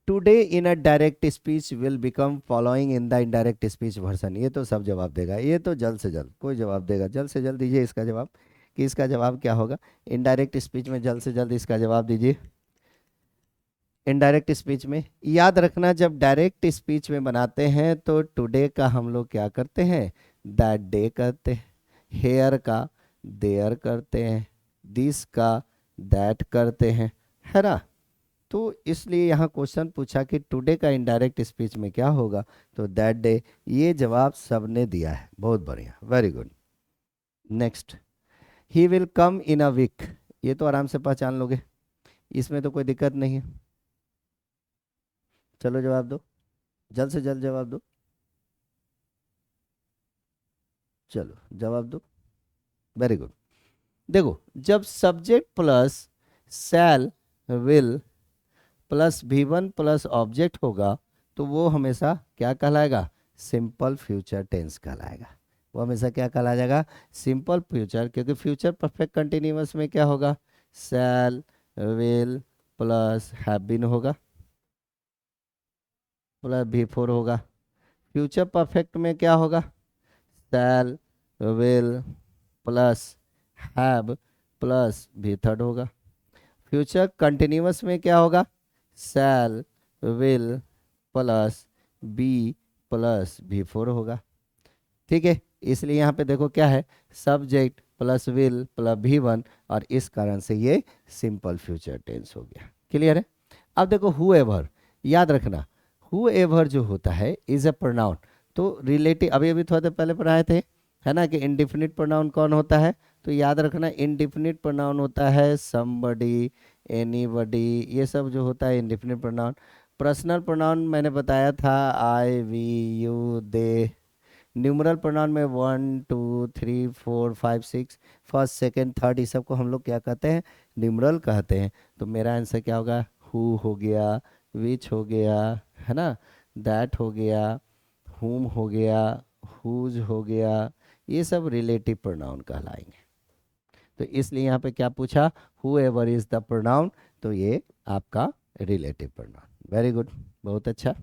Today in a direct speech will become following in the indirect speech version. ये तो सब जवाब देगा, ये तो जल्द से जल्द कोई जवाब देगा, जल्द से जल्द दीजिए इसका जवाब, कि इसका जवाब क्या होगा इनडायरेक्ट स्पीच में, जल्द से जल्द इसका जवाब दीजिए। इनडायरेक्ट स्पीच में याद रखना, जब डायरेक्ट स्पीच में बनाते हैं तो टुडे का हम लोग क्या करते हैं, दैट डे करते हैं, हेयर का देयर करते हैं, दिस का दैट करते हैं, है ना। तो इसलिए यहाँ क्वेश्चन पूछा कि टुडे का इनडायरेक्ट स्पीच में क्या होगा, तो दैट डे। ये जवाब सबने दिया है, बहुत बढ़िया, very good. Next, he will come in a week, ये तो आराम से पहचान लोगे, इसमें तो कोई दिक्कत नहीं है। चलो जवाब दो, जल्द से जल्द जवाब दो, चलो जवाब दो, वेरी गुड। देखो जब subject plus shell will plus V1 plus object होगा, तो वो हमेशा क्या कहलाएगा, सिंपल फ्यूचर टेंस कहलाएगा। वो हमेशा क्या कहला जाएगा, सिंपल फ्यूचर, क्योंकि फ्यूचर परफेक्ट कंटिन्यूअस में क्या होगा, shall will plus have been होगा, प्लस V4 होगा। फ्यूचर परफेक्ट में क्या होगा, shall will plus have plus V3 होगा। फ्यूचर कंटिन्यूअस में क्या होगा, shall will plus be plus V4 होगा। ठीक है, इसलिए यहाँ पे देखो क्या है, subject plus will plus V1, और इस कारण से ये सिंपल फ्यूचर टेंस हो गया। क्लियर है। अब देखो हु एवर, याद रखना हु एवर जो होता है इज ए प्रोनाउन। तो रिलेटिव, अभी अभी थोड़ा देर पहले पढ़ाए थे, है ना, कि इंडिफिनिट प्रोनाउन कौन होता है, तो याद रखना इंडिफिनिट प्रोनाउन होता है समबडी, एनीबडी, ये सब जो होता है इंडिफिनिट प्रोनाउन। पर्सनल प्रोनाउन मैंने बताया था, I we you they. Numeral pronoun में 1 2 3 4 5 6, फर्स्ट सेकंड थर्ड, इस सब को हम लोग क्या कहते हैं, न्यूमरल कहते हैं। तो मेरा आंसर क्या होगा, हु हो गया, विच हो गया, है ना, दैट हो गया, हुम हो गया, हुज हो गया, ये सब रिलेटिव प्रोनाउन कहलाएंगे। तो इसलिए यहाँ पे क्या पूछा, who ever is the pronoun, तो ये आपका रिलेटिव प्रोनाउन। वेरी गुड, बहुत अच्छा।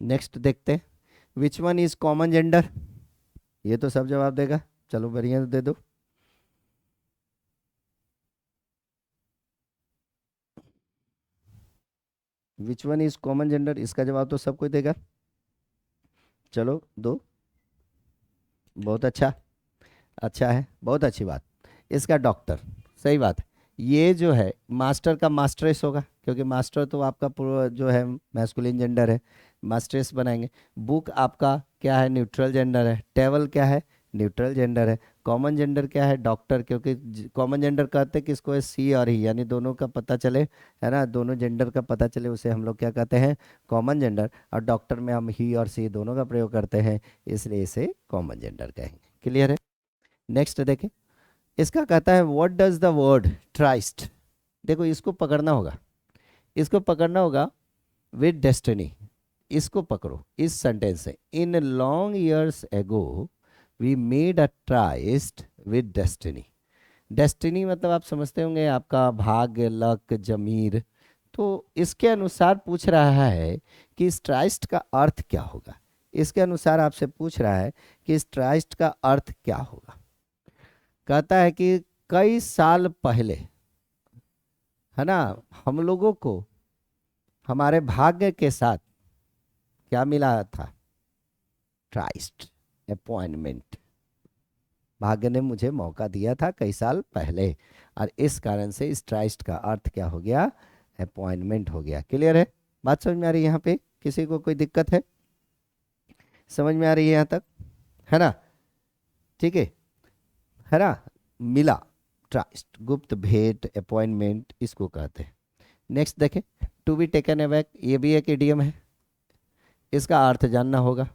नेक्स्ट देखते हैं, विच वन इज कॉमन जेंडर, ये तो सब जवाब देगा, चलो बढ़िया दे दो। विच वन इज कॉमन जेंडर, इसका जवाब तो सब कोई देगा, चलो दो, बहुत अच्छा, अच्छा है, बहुत अच्छी बात। इसका डॉक्टर, सही बात है। ये जो है मास्टर का मास्टरेस होगा, क्योंकि मास्टर तो आपका पूरा जो है मैस्कुलिन जेंडर है, मास्टरेस बनाएंगे। बुक आपका क्या है, न्यूट्रल जेंडर है। टेबल क्या है, न्यूट्रल जेंडर है। कॉमन जेंडर क्या है, डॉक्टर, क्योंकि कॉमन जेंडर कहते हैं किसको है, सी और ही, यानी दोनों का पता चले, है ना, दोनों जेंडर का पता चले, उसे हम लोग क्या कहते हैं, कॉमन जेंडर। और डॉक्टर में हम ही और सी दोनों का प्रयोग करते हैं, इसलिए इसे कॉमन जेंडर कहेंगे। क्लियर है। नेक्स्ट देखें, इसका कहता है what does the word tryst, देखो इसको पकड़ना होगा, इसको पकड़ना होगा विद डेस्टिनी। इसको पकड़ो इस सेंटेंस से, in long years ago we made a tryst with destiny. Destiny मतलब आप समझते होंगे आपका भाग्य, लक, जमीर। तो इसके अनुसार पूछ रहा है कि इस ट्राइस्ट का अर्थ क्या होगा। इसके अनुसार आपसे पूछ रहा है कि इस ट्राइस्ट का अर्थ क्या होगा। कहता है कि कई साल पहले, है ना, हम लोगों को हमारे भाग्य के साथ क्या मिला था? Tryst, appointment. भाग्य ने मुझे मौका दिया था कई साल पहले, और इस कारण से इस ट्राइस्ट का अर्थ क्या हो गया? अपॉइंटमेंट हो गया। क्लियर है? बात समझ में आ रही है? यहाँ पे किसी को कोई दिक्कत है? समझ में आ रही है यहाँ तक? है ना? ठीक है ना? मिला, ट्राइस्ट, गुप्त भेंट, अपॉइंटमेंट, इसको कहते हैं। नेक्स्ट देखें, टू बी टेकन अबैक, ये भी एक इडियम है। इसका अर्थ जानना होगा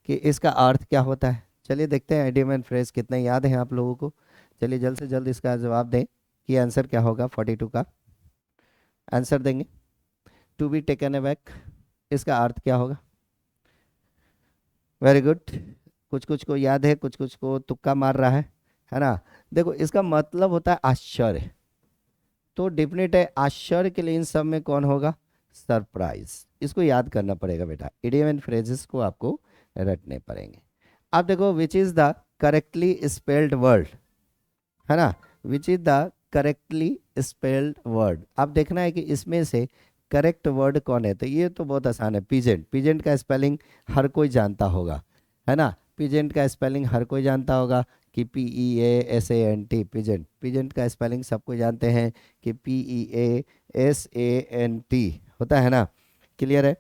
कि इसका अर्थ क्या होता है। चलिए देखते हैं इडियम एंड फ्रेज कितने याद हैं आप लोगों को। चलिए जल्द से जल्द इसका जवाब दें कि आंसर क्या होगा। 42 का आंसर देंगे। टू बी टेकन अबैक, इसका अर्थ क्या होगा? Very good. कुछ कुछ को याद है, कुछ कुछ को तुक्का मार रहा है ना? देखो इसका मतलब होता है आश्चर्य। तो डेफिनेट है आश्चर्य के लिए इन सब में कौन होगा? सरप्राइज। इसको याद करना पड़ेगा बेटा, इडियम एंड फ्रेजेस को आपको रटने पड़ेंगे। अब देखो which is the correctly spelled word, है ना? Which is the correctly spelled word. अब देखना है कि इसमें से करेक्ट वर्ड कौन है। तो ये तो बहुत आसान है, पीजेंट। पीजेंट का स्पेलिंग हर कोई जानता होगा, है ना? पीजेंट का स्पेलिंग हर कोई जानता होगा कि PEASANT, पीजेंट। पीजेंट का स्पेलिंग सबको जानते हैं कि PEASANT होता है ना? क्लियर है?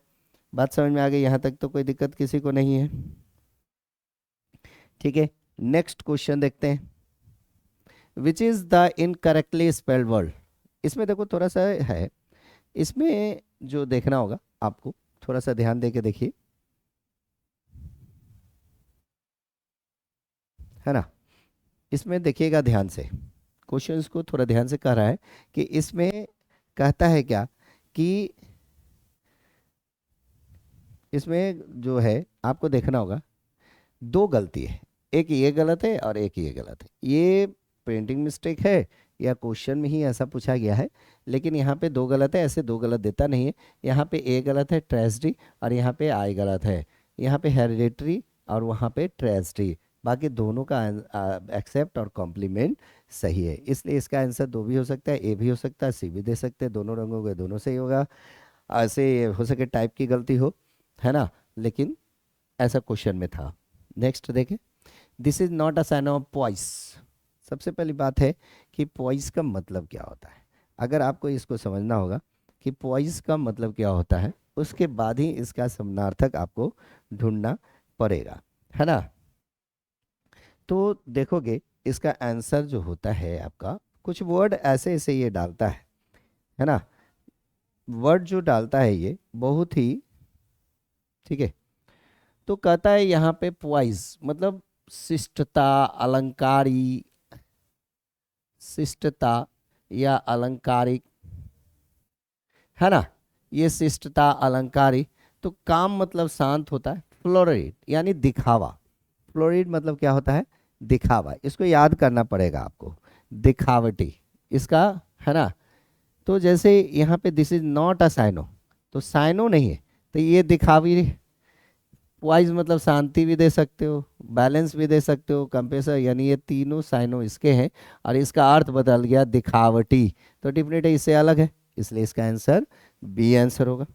बात समझ में आ गई? यहाँ तक तो कोई दिक्कत किसी को नहीं है? ठीक है, नेक्स्ट क्वेश्चन देखते हैं। Which is the incorrectly spelled word. इसमें देखो थोड़ा सा है, इसमें जो देखना होगा आपको, थोड़ा सा ध्यान दे के देखिए, है ना? इसमें देखिएगा ध्यान से, क्वेश्चंस को थोड़ा ध्यान से कह रहा है कि इसमें कहता है क्या कि इसमें जो है आपको देखना होगा दो गलती है, एक ये गलत है और एक ये गलत है। ये प्रिंटिंग मिस्टेक है या क्वेश्चन में ही ऐसा पूछा गया है, लेकिन यहाँ पे दो गलत है, ऐसे दो गलत देता नहीं है। यहाँ पे ए गलत है, ट्रेजिडी, और यहाँ पे आई गलत है। यहाँ पे हेरिडेटरी और वहाँ पे ट्रेजिडी, बाकी दोनों का एक्सेप्ट और कॉम्प्लीमेंट सही है। इसलिए इसका आंसर दो भी हो सकता है, ए भी हो सकता है, सी भी दे सकते हैं। दोनों रंगों के दोनों सही होगा। ऐसे हो सके टाइप की गलती हो, है ना, लेकिन ऐसा क्वेश्चन में था। नेक्स्ट देखें, this is not a sign of poise. सबसे पहली बात है कि पॉइस का मतलब क्या होता है। अगर आपको इसको समझना होगा कि पॉइस का मतलब क्या होता है, उसके बाद ही इसका समानार्थक आपको ढूंढना पड़ेगा, है ना? तो देखोगे इसका आंसर जो होता है आपका, कुछ वर्ड ऐसे ऐसे ये डालता है ना? वर्ड जो डालता है ये बहुत ही, ठीक है। तो कहता है यहाँ पे पॉइस मतलब शिष्टता, अलंकारी, शिष्टता या अलंकारिक, है ना? ये शिष्टता, अलंकारिक। तो काम मतलब शांत होता है। फ्लोरिड यानी दिखावा। फ्लोरिड मतलब क्या होता है? दिखावा। इसको याद करना पड़ेगा आपको, दिखावटी इसका, है ना? तो जैसे यहाँ पे दिस इज नॉट अ साइनो, तो साइनो नहीं है, तो ये दिखावी। वाइज मतलब शांति भी दे सकते हो, बैलेंस भी दे सकते हो, कंपेसर, यानी ये तीनों साइनो इसके हैं और इसका अर्थ बदल गया दिखावटी। तो डिफिनेट है, इससे अलग है, इसलिए इसका आंसर बी आंसर होगा।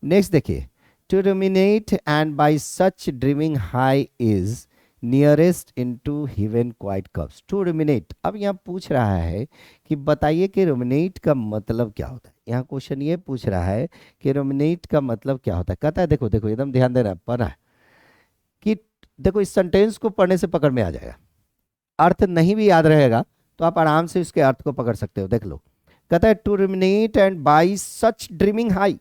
नेक्स्ट देखिए, to ruminate and by such dreaming high is nearest into heaven quite cups. To ruminate, अब यहाँ पूछ रहा है कि बताइए कि रुमिनेट का मतलब क्या होता है। यहाँ क्वेश्चन ये पूछ रहा है कि रुमिनेट का मतलब क्या होता है। कहता है देखो देखो एकदम ध्यान देना, पढ़ना है कि देखो इस सेंटेंस को पढ़ने से पकड़ में आ जाएगा। अर्थ नहीं भी याद रहेगा तो आप आराम से इसके अर्थ को पकड़ सकते हो। देख लो, कहता है to ruminate and by such dreaming high,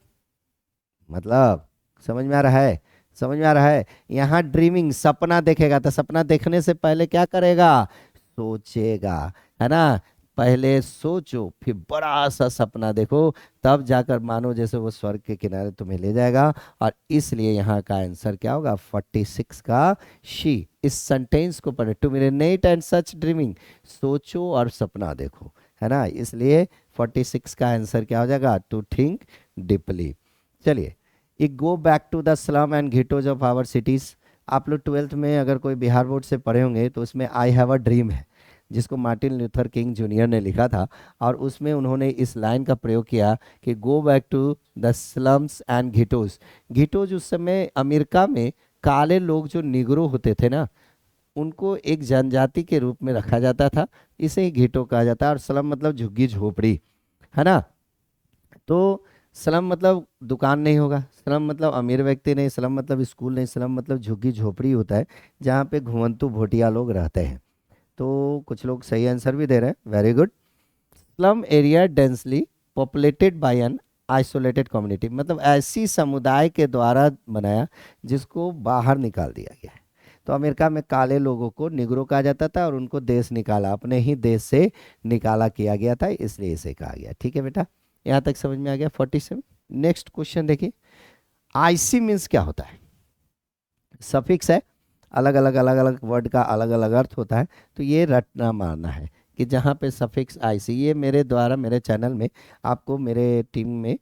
मतलब समझ में आ रहा है? समझ में आ रहा है? यहाँ ड्रीमिंग सपना देखेगा, तो सपना देखने से पहले क्या करेगा? सोचेगा, है ना? पहले सोचो, फिर बड़ा सा सपना देखो, तब जाकर मानो जैसे वो स्वर्ग के किनारे तुम्हें ले जाएगा। और इसलिए यहाँ का आंसर क्या होगा, 46 का शी। इस सेंटेंस को पढ़े, टू मिरेनेट एंड सच ड्रीमिंग, सोचो और सपना देखो, है ना। इसलिए 46 का आंसर क्या हो जाएगा, टू थिंक डीपली। चलिए, ये go back to the slum and ghettos of our cities. आप लोग 12th में अगर कोई बिहार बोर्ड से पढ़े होंगे तो उसमें आई हैव अ ड्रीम है, जिसको मार्टिन लूथर किंग जूनियर ने लिखा था। और उसमें उन्होंने इस लाइन का प्रयोग किया कि go back to the slums and ghettos. Ghettos उस समय अमेरिका में काले लोग जो निगरो होते थे ना, उनको एक जनजाति के रूप में रखा जाता था, इसे ही घिटो कहा जाता है। और स्लम मतलब झुग्गी झोपड़ी, है ना। तो स्लम मतलब दुकान नहीं होगा, स्लम मतलब अमीर व्यक्ति नहीं, स्लम मतलब स्कूल नहीं, स्लम मतलब झुग्गी झोपड़ी होता है, जहाँ पे घुमंतु भोटिया लोग रहते हैं। तो कुछ लोग सही आंसर भी दे रहे हैं, very good. Slum area densely populated by an isolated community, मतलब ऐसी समुदाय के द्वारा बनाया जिसको बाहर निकाल दिया गया है। तो अमेरिका में काले लोगों को निग्रो कहा जाता था और उनको देश निकाला, अपने ही देश से निकाला किया गया था, इसलिए इसे कहा गया। ठीक है बेटा, यहाँ तक समझ में आ गया। 47। नेक्स्ट क्वेश्चन देखिए, आईसी मीन्स क्या होता है। सफिक्स है, अलग अलग वर्ड का अलग अलग अर्थ होता है, तो ये रटना मारना है कि जहाँ पे सफिक्स आईसी, ये मेरे द्वारा मेरे चैनल में आपको, मेरे टीम में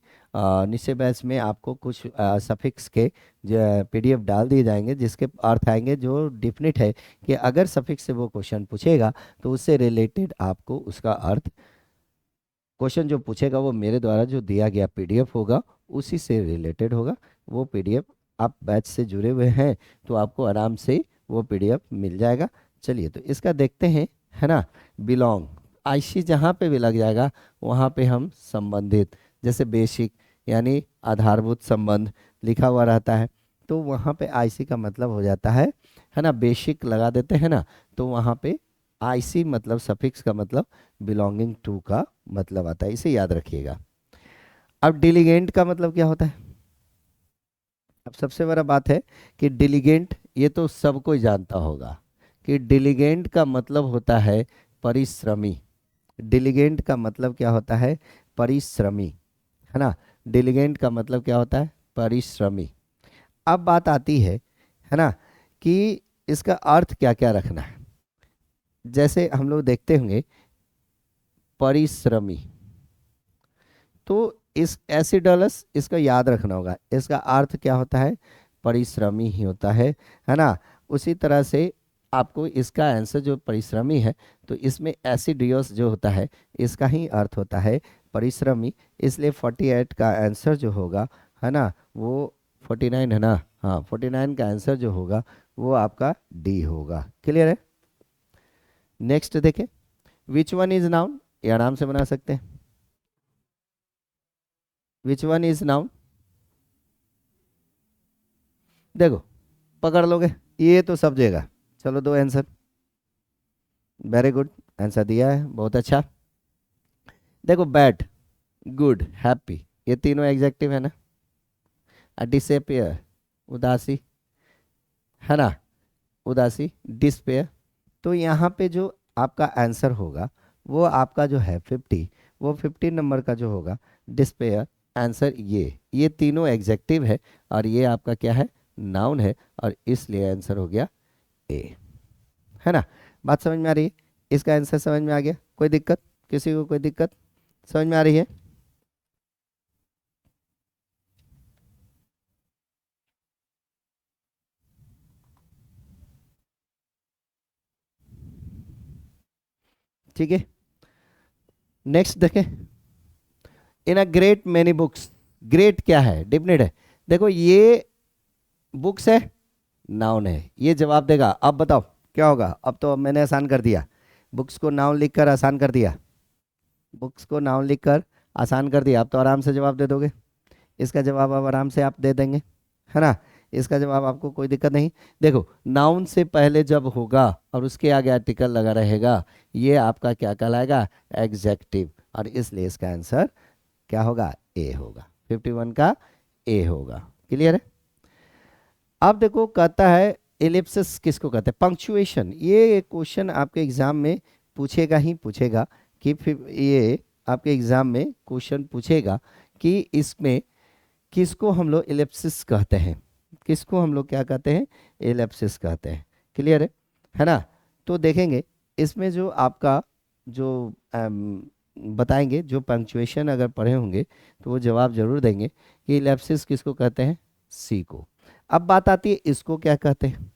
निश्चय बैच में आपको कुछ सफिक्स के पीडीएफ डाल दिए जाएंगे, जिसके अर्थ आएंगे जो डिफिनिट है, कि अगर सफिक्स से वो क्वेश्चन पूछेगा तो उससे रिलेटेड आपको उसका अर्थ, क्वेश्चन जो पूछेगा वो मेरे द्वारा जो दिया गया पीडीएफ होगा उसी से रिलेटेड होगा। वो पीडीएफ, आप बैच से जुड़े हुए हैं तो आपको आराम से वो पीडीएफ मिल जाएगा। चलिए, तो इसका देखते हैं, है ना। बिलोंग, आईसी जहाँ पे भी लग जाएगा वहाँ पे हम संबंधित, जैसे बेसिक यानी आधारभूत संबंध लिखा हुआ रहता है, तो वहाँ पे आईसी का मतलब हो जाता है ना। बेसिक लगा देते हैं ना, तो वहाँ पे आईसी मतलब सफिक्स का मतलब बिलोंगिंग टू का मतलब आता है, इसे याद रखिएगा। अब डिलीगेंट का मतलब क्या होता है। अब सबसे बड़ा बात है कि डिलीगेंट, ये तो सब कोई जानता होगा कि डिलीगेंट का मतलब होता है परिश्रमी। डिलीगेंट का मतलब क्या होता है, परिश्रमी, है ना। डिलीगेंट का मतलब क्या होता है, परिश्रमी। अब बात आती है ना, कि इसका अर्थ क्या क्या रखना है। जैसे हम लोग देखते होंगे परिश्रमी, तो इस एसिडलस, इसका याद रखना होगा, इसका अर्थ क्या होता है, परिश्रमी ही होता है ना। उसी तरह से आपको इसका आंसर जो परिश्रमी है, तो इसमें एसिडियस जो होता है इसका ही अर्थ होता है परिश्रमी। इसलिए 48 का आंसर जो होगा, है ना, वो 49 है ना, हाँ 49 का आंसर जो होगा वो आपका डी होगा। क्लियर है। नेक्स्ट देखें, विच वन इज नाउन, ये आराम से बना सकते हैं। विच वन इज नाउन, देखो पकड़ लोगे, ये तो सब जगह। चलो दो आंसर, वेरी गुड, आंसर दिया है, बहुत अच्छा। देखो बैड, गुड, हैप्पी, ये तीनों एग्जेक्टिव है ना। डिसअपियर, उदासी, है ना, उदासी, डिस्पेयर। तो यहाँ पे जो आपका आंसर होगा वो आपका जो है 50, वो 50 नंबर का जो होगा डिस्पेयर, आंसर ये तीनों एग्जेक्टिव है और ये आपका क्या है, नाउन है, और इसलिए आंसर हो गया ए, है ना। बात समझ में आ रही है, इसका आंसर समझ में आ गया, कोई दिक्कत, किसी को कोई दिक्कत समझ में आ रही है। ठीक है, नेक्स्ट देखें, in a great many books, great क्या है, डिफिनेट है। देखो ये बुक्स है, नाउन है, ये जवाब देगा। अब बताओ क्या होगा, अब तो मैंने आसान कर दिया, बुक्स को नाउन लिखकर आसान कर दिया, बुक्स को नाउन लिखकर आसान कर दिया, अब तो आराम से जवाब दे दोगे। इसका जवाब अब आराम से आप दे देंगे, है ना। इसका जवाब आपको कोई दिक्कत नहीं। देखो नाउन से पहले जब होगा और उसके आगे आर्टिकल लगा रहेगा, ये आपका क्या कहलाएगा, एग्जेक्टिव, और इसलिए इसका आंसर क्या होगा, ए होगा, 51 का ए होगा। क्लियर है। अब देखो कहता है एलिप्सिस किसको कहते हैं, पंक्चुएशन। ये क्वेश्चन आपके एग्जाम में पूछेगा ही पूछेगा कि फिर ये आपके एग्जाम में क्वेश्चन पूछेगा कि इसमें किसको हम लोग एलिप्सिस कहते हैं, किसको हम लोग क्या कहते हैं, एलिप्सिस कहते हैं। क्लियर है ना। तो देखेंगे इसमें जो आपका जो बताएंगे, जो पंक्चुएशन अगर पढ़े होंगे तो वो जवाब जरूर देंगे कि एलिप्सिस किसको कहते हैं, सी को। अब बात आती है इसको क्या कहते हैं।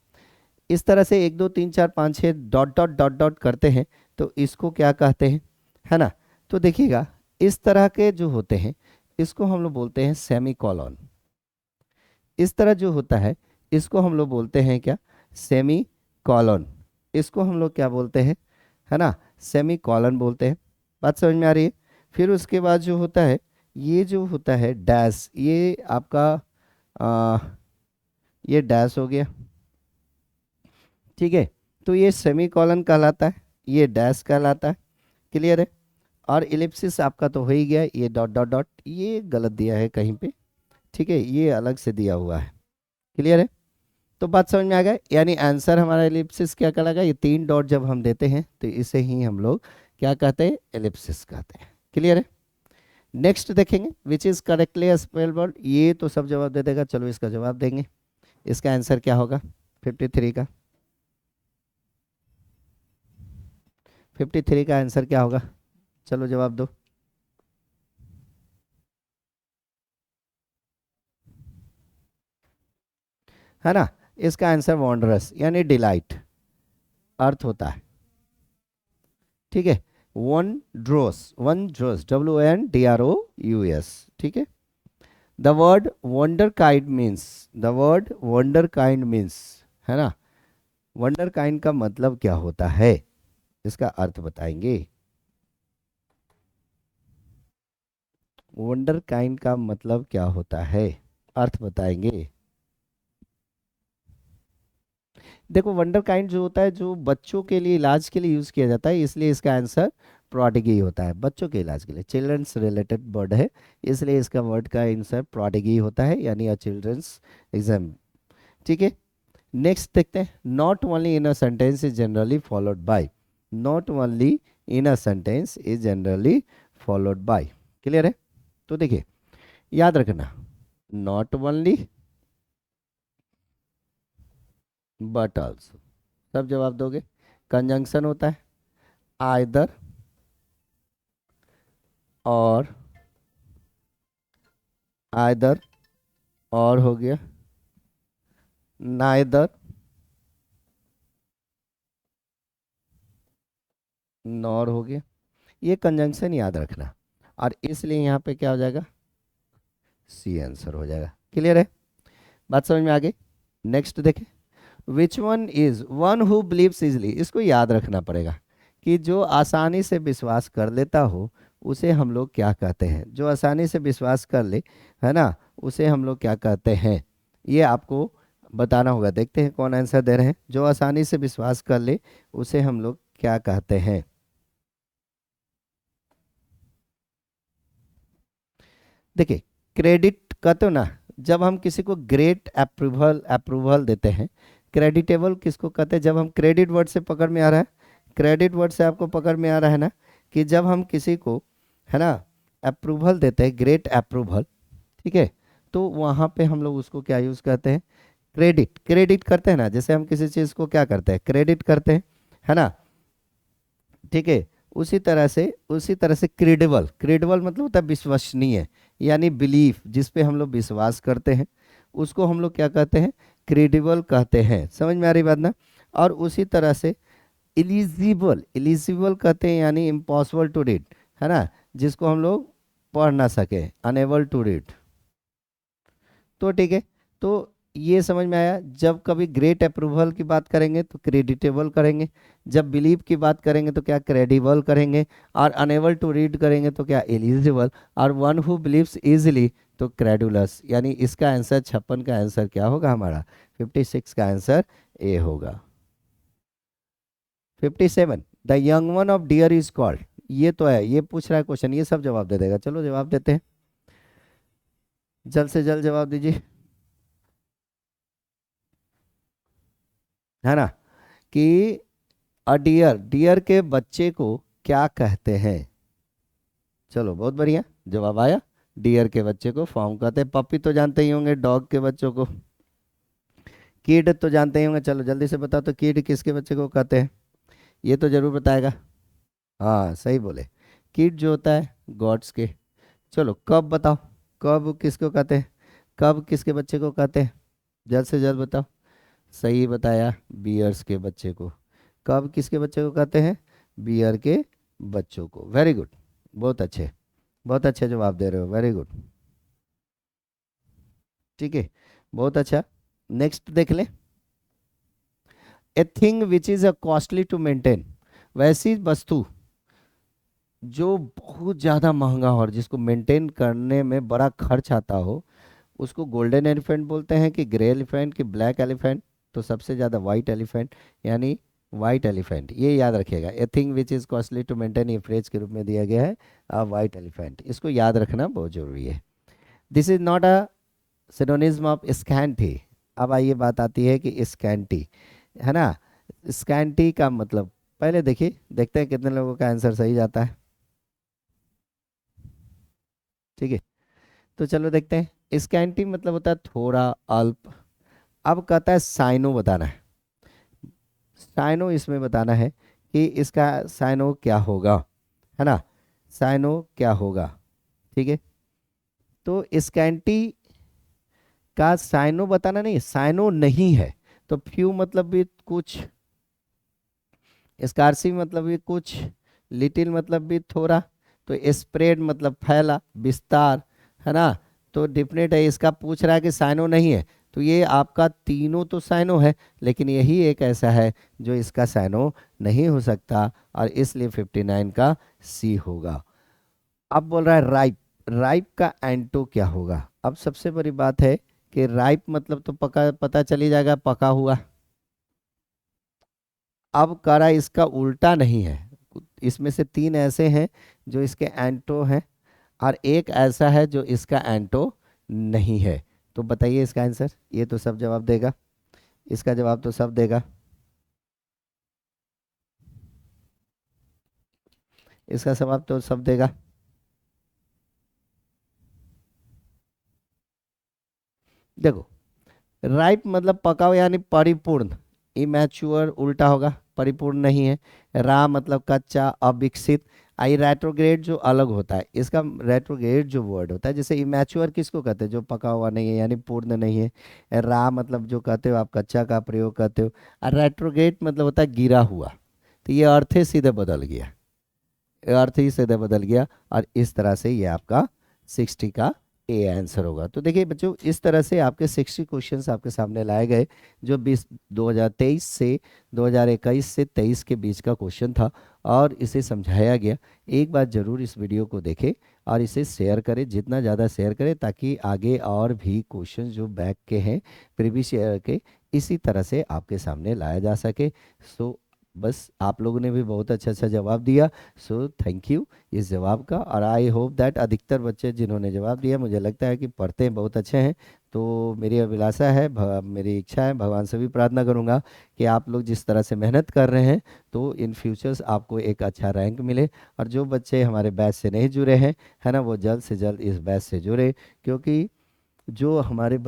इस तरह से 1 2 3 4 5 6 डॉट डॉट डॉट डॉट करते हैं तो इसको क्या कहते हैं, है ना। तो देखिएगा इस तरह के जो होते हैं इसको हम लोग बोलते हैं सेमी कॉलन। इस तरह जो होता है इसको हम लोग बोलते हैं क्या, सेमी कॉलन। इसको हम लोग क्या बोलते हैं, है ना, सेमी कॉलन बोलते हैं। बात समझ में आ रही है। फिर उसके बाद जो होता है, ये जो होता है डैश, ये आपका आ, ये डैश हो गया, ठीक है। तो ये सेमी कॉलन कहलाता है, ये डैश कहलाता है। क्लियर है। और इलिप्सिस आपका तो हो ही गया, ये डॉट डॉट डॉट ये गलत दिया है कहीं पे, ठीक है, ये अलग से दिया हुआ है। क्लियर है। तो बात समझ में आ गया, यानी आंसर हमारा एलिप्सिस क्या कहलाएगा, ये 3 डॉट जब हम देते हैं तो इसे ही हम लोग क्या कहते हैं, एलिप्सिस कहते हैं। क्लियर है। नेक्स्ट देखेंगे which is correctly spelled word, ये तो सब जवाब दे देगा, चलो इसका जवाब देंगे। इसका आंसर क्या होगा 53 का, 53 का आंसर क्या होगा, चलो जवाब दो। है ना। इसका आंसर वॉन्डरस यानी डिलाइट अर्थ होता है, ठीक है। वन ड्रोस, वन ड्रोस, WONDROUS, ठीक है। The word wonder kind means, the word wonder kind means, है ना, वंडर काइंड का मतलब क्या होता है, इसका अर्थ बताएंगे। वंडर काइंड का मतलब क्या होता है, अर्थ बताएंगे। देखो वंडर काइंड जो होता है जो बच्चों के लिए इलाज के लिए यूज किया जाता है, इसलिए इसका आंसर प्रोडिगी होता है, बच्चों के इलाज के लिए, चिल्ड्रंस रिलेटेड वर्ड है, इसलिए इसका वर्ड का आंसर प्रोडिगी होता है, यानी अ चिल्ड्रंस एग्जाम। ठीक है। नेक्स्ट देखते हैं, not only in a sentence is generally followed by, not only in a sentence is generally followed by. Clear है। तो देखिए याद रखना, नॉट ओनली बट ऑल्सो, सब जवाब दोगे। कंजंक्शन होता है आइदर और, आइदर और हो गया, नाइदर नॉर हो गया, ये कंजंक्शन याद रखना, और इसलिए यहाँ पे क्या हो जाएगा, सी आंसर हो जाएगा। क्लियर है, बात समझ में आ गई। नेक्स्ट देखें, विच one is one who believes easily, इसको याद रखना पड़ेगा कि जो आसानी से विश्वास कर लेता हो उसे हम लोग क्या कहते हैं, जो आसानी से विश्वास कर ले, है ना, उसे हम लोग क्या कहते हैं, ये आपको बताना होगा। देखते हैं कौन आंसर दे रहे हैं, जो आसानी से विश्वास कर ले उसे हम लोग क्या कहते हैं। देखिए क्रेडिट कहते हो ना, जब हम किसी को ग्रेट अप्रूवल अप्रूवल देते हैं, क्रेडिटेबल किसको कहते हैं, जब हम क्रेडिट वर्ड से पकड़ में आ रहा है, क्रेडिट वर्ड से आपको पकड़ में आ रहा है ना, कि जब हम किसी को, है ना, अप्रूवल देते हैं, ग्रेट अप्रूवल, ठीक है, तो वहाँ पे हम लोग उसको क्या यूज़ करते हैं, क्रेडिट, क्रेडिट करते हैं ना, जैसे हम किसी चीज़ को क्या करते हैं, क्रेडिट करते हैं, है ना, ठीक है। उसी तरह से क्रेडिबल, क्रेडिबल मतलब होता है विश्वसनीय, यानी बिलीफ, जिस पे हम लोग विश्वास करते हैं उसको हम लोग क्या कहते हैं, क्रेडिबल कहते हैं। समझ में आ रही बात ना। और उसी तरह से इलिजिबल, इलिजिबल कहते हैं यानी इम्पॉसिबल टू रीड, है ना, जिसको हम लोग पढ़ ना सके, अनेबल टू रीड। तो ठीक है। तो ये समझ में आया, जब कभी ग्रेट अप्रूवल की बात करेंगे तो क्रेडिटेबल करेंगे, जब बिलीव की बात करेंगे तो क्या क्रेडिबल करेंगे, और अनेबल टू रीड करेंगे तो क्या एलिजिबल, और वन हु बिलीव्स इजिली तो क्रेडुलस। यानी इसका आंसर 56 का आंसर क्या होगा हमारा, 56 का आंसर ए होगा। 57, the young one of dear is called, ये तो है, ये पूछ रहा है क्वेश्चन, ये सब जवाब दे देगा, चलो जवाब देते हैं, जल्द से जल्द जवाब दीजिए, है ना। कि अ डियर, डियर के बच्चे को क्या कहते हैं? चलो बहुत बढ़िया, जवाब आया। डियर के बच्चे को फॉर्म कहते हैं। पपी तो जानते ही होंगे, डॉग के बच्चों को। किड तो जानते ही होंगे, चलो जल्दी से बताओ तो, किड किसके बच्चे को कहते हैं? ये तो जरूर बताएगा। हाँ सही बोले, किड जो होता है गॉड्स के। चलो कब बताओ, कब किसको कहते हैं? कब किसके बच्चे को कहते हैं? जल्द से जल्द बताओ। सही बताया, बियर्स के बच्चे को। कब किसके बच्चे को कहते हैं? बियर के बच्चों को। वेरी गुड, बहुत अच्छे, बहुत अच्छे जवाब दे रहे हो, वेरी गुड। ठीक है, बहुत अच्छा। नेक्स्ट देख ले। A thing which is a costly to maintain, वैसी वस्तु जो बहुत ज़्यादा महंगा हो और जिसको मेंटेन करने में बड़ा खर्च आता हो, उसको गोल्डन एलिफेंट बोलते हैं कि ग्रे एलिफेंट कि ब्लैक एलिफेंट? तो सबसे ज़्यादा वाइट एलिफेंट, यानी वाइट एलिफेंट, ये याद रखिएगा। A thing which is costly to maintain, ये फ्रेज के रूप में दिया गया है। वाइट एलिफेंट, इसको याद रखना बहुत जरूरी है। This is not a synonymism of scanty. अब आइए बात आती है कि स्कैंटी है ना, स्कैंटी का मतलब पहले देखिए, देखते हैं कितने लोगों का आंसर सही जाता है। ठीक है, तो चलो देखते हैं। स्कैंटी मतलब होता है थोड़ा, अल्प। अब कहता है साइनो बताना है। साइनो इसमें बताना है कि इसका साइनो क्या होगा, है ना? साइनो क्या होगा? ठीक है, तो स्कैंटी का साइनो बताना नहीं, साइनो नहीं है। तो फ्यू मतलब भी कुछ, स्कार्सी मतलब भी कुछ, लिटिल मतलब भी थोड़ा, तो स्प्रेड मतलब फैला, विस्तार, है ना? तो डिफिनेट है, इसका पूछ रहा है कि साइनो नहीं है, तो ये आपका तीनों तो साइनो है, लेकिन यही एक ऐसा है जो इसका साइनो नहीं हो सकता, और इसलिए 59 का सी होगा। अब बोल रहा है राइप, राइप का एंटो क्या होगा? अब सबसे बड़ी बात है कि राइप मतलब तो पका, पता चली जाएगा, पका हुआ। अब करा इसका उल्टा नहीं है, इसमें से तीन ऐसे हैं जो इसके एंटो हैं, और एक ऐसा है जो इसका एंटो नहीं है। तो बताइए इसका आंसर, ये तो सब जवाब देगा, इसका जवाब तो सब देगा, इसका जवाब तो सब देगा। देखो, राइप मतलब पका हुआ यानी परिपूर्ण, इमैच्योर उल्टा होगा, परिपूर्ण नहीं है। रा मतलब कच्चा, अविकसित। आई रेट्रोग्रेड जो अलग होता है, इसका रेट्रोग्रेड जो वर्ड होता है, जैसे इमैच्योर किसको कहते हैं? जो पका हुआ नहीं है यानी पूर्ण नहीं है। रा मतलब जो कहते हो आप कच्चा का प्रयोग करते हो, और रेट्रोग्रेड मतलब होता है गिरा हुआ। तो ये अर्थ ही सीधे बदल गया, ये अर्थ ही सीधे बदल गया, और इस तरह से ये आपका 60 का ए आंसर होगा। तो देखिए बच्चों, इस तरह से आपके 60 क्वेश्चंस आपके सामने लाए गए, जो 2023 से 2021 से 23 के बीच का क्वेश्चन था, और इसे समझाया गया। एक बार जरूर इस वीडियो को देखें और इसे शेयर करें, जितना ज़्यादा शेयर करें, ताकि आगे और भी क्वेश्चन जो बैक के हैं, प्रीवियस ईयर के, इसी तरह से आपके सामने लाया जा सके। सो बस आप लोगों ने भी बहुत अच्छा अच्छा जवाब दिया, सो थैंक यू इस जवाब का। और आई होप दैट अधिकतर बच्चे जिन्होंने जवाब दिया, मुझे लगता है कि पढ़ते हैं, बहुत अच्छे हैं। तो मेरी अभिलाषा है, मेरी इच्छा है, भगवान से भी प्रार्थना करूंगा कि आप लोग जिस तरह से मेहनत कर रहे हैं, तो इन फ्यूचर्स आपको एक अच्छा रैंक मिले। और जो बच्चे हमारे बैच से नहीं जुड़े हैं, है ना, वो जल्द से जल्द इस बैच से जुड़े, क्योंकि जो हमारे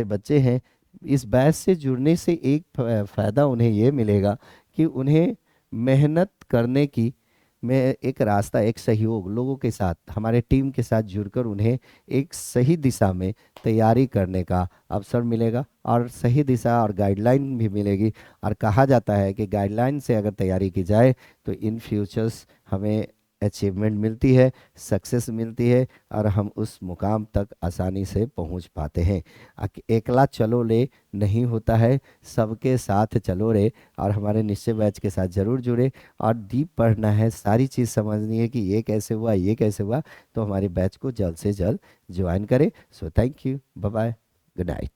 बच्चे हैं, इस बैच से जुड़ने से एक फ़ायदा उन्हें ये मिलेगा कि उन्हें मेहनत करने की में एक रास्ता, एक सहयोग, लोगों के साथ, हमारे टीम के साथ जुड़कर उन्हें एक सही दिशा में तैयारी करने का अवसर मिलेगा, और सही दिशा और गाइडलाइन भी मिलेगी। और कहा जाता है कि गाइडलाइन से अगर तैयारी की जाए, तो इन फ्यूचर्स हमें अचीवमेंट मिलती है, सक्सेस मिलती है, और हम उस मुकाम तक आसानी से पहुंच पाते हैं। एकला चलो ले नहीं होता है, सबके साथ चलो रे। और हमारे निश्चय बैच के साथ जरूर जुड़े, और डीप पढ़ना है, सारी चीज़ समझनी है कि ये कैसे हुआ, ये कैसे हुआ, तो हमारे बैच को जल्द से जल्द ज्वाइन करें। So thank you, bye bye, good night.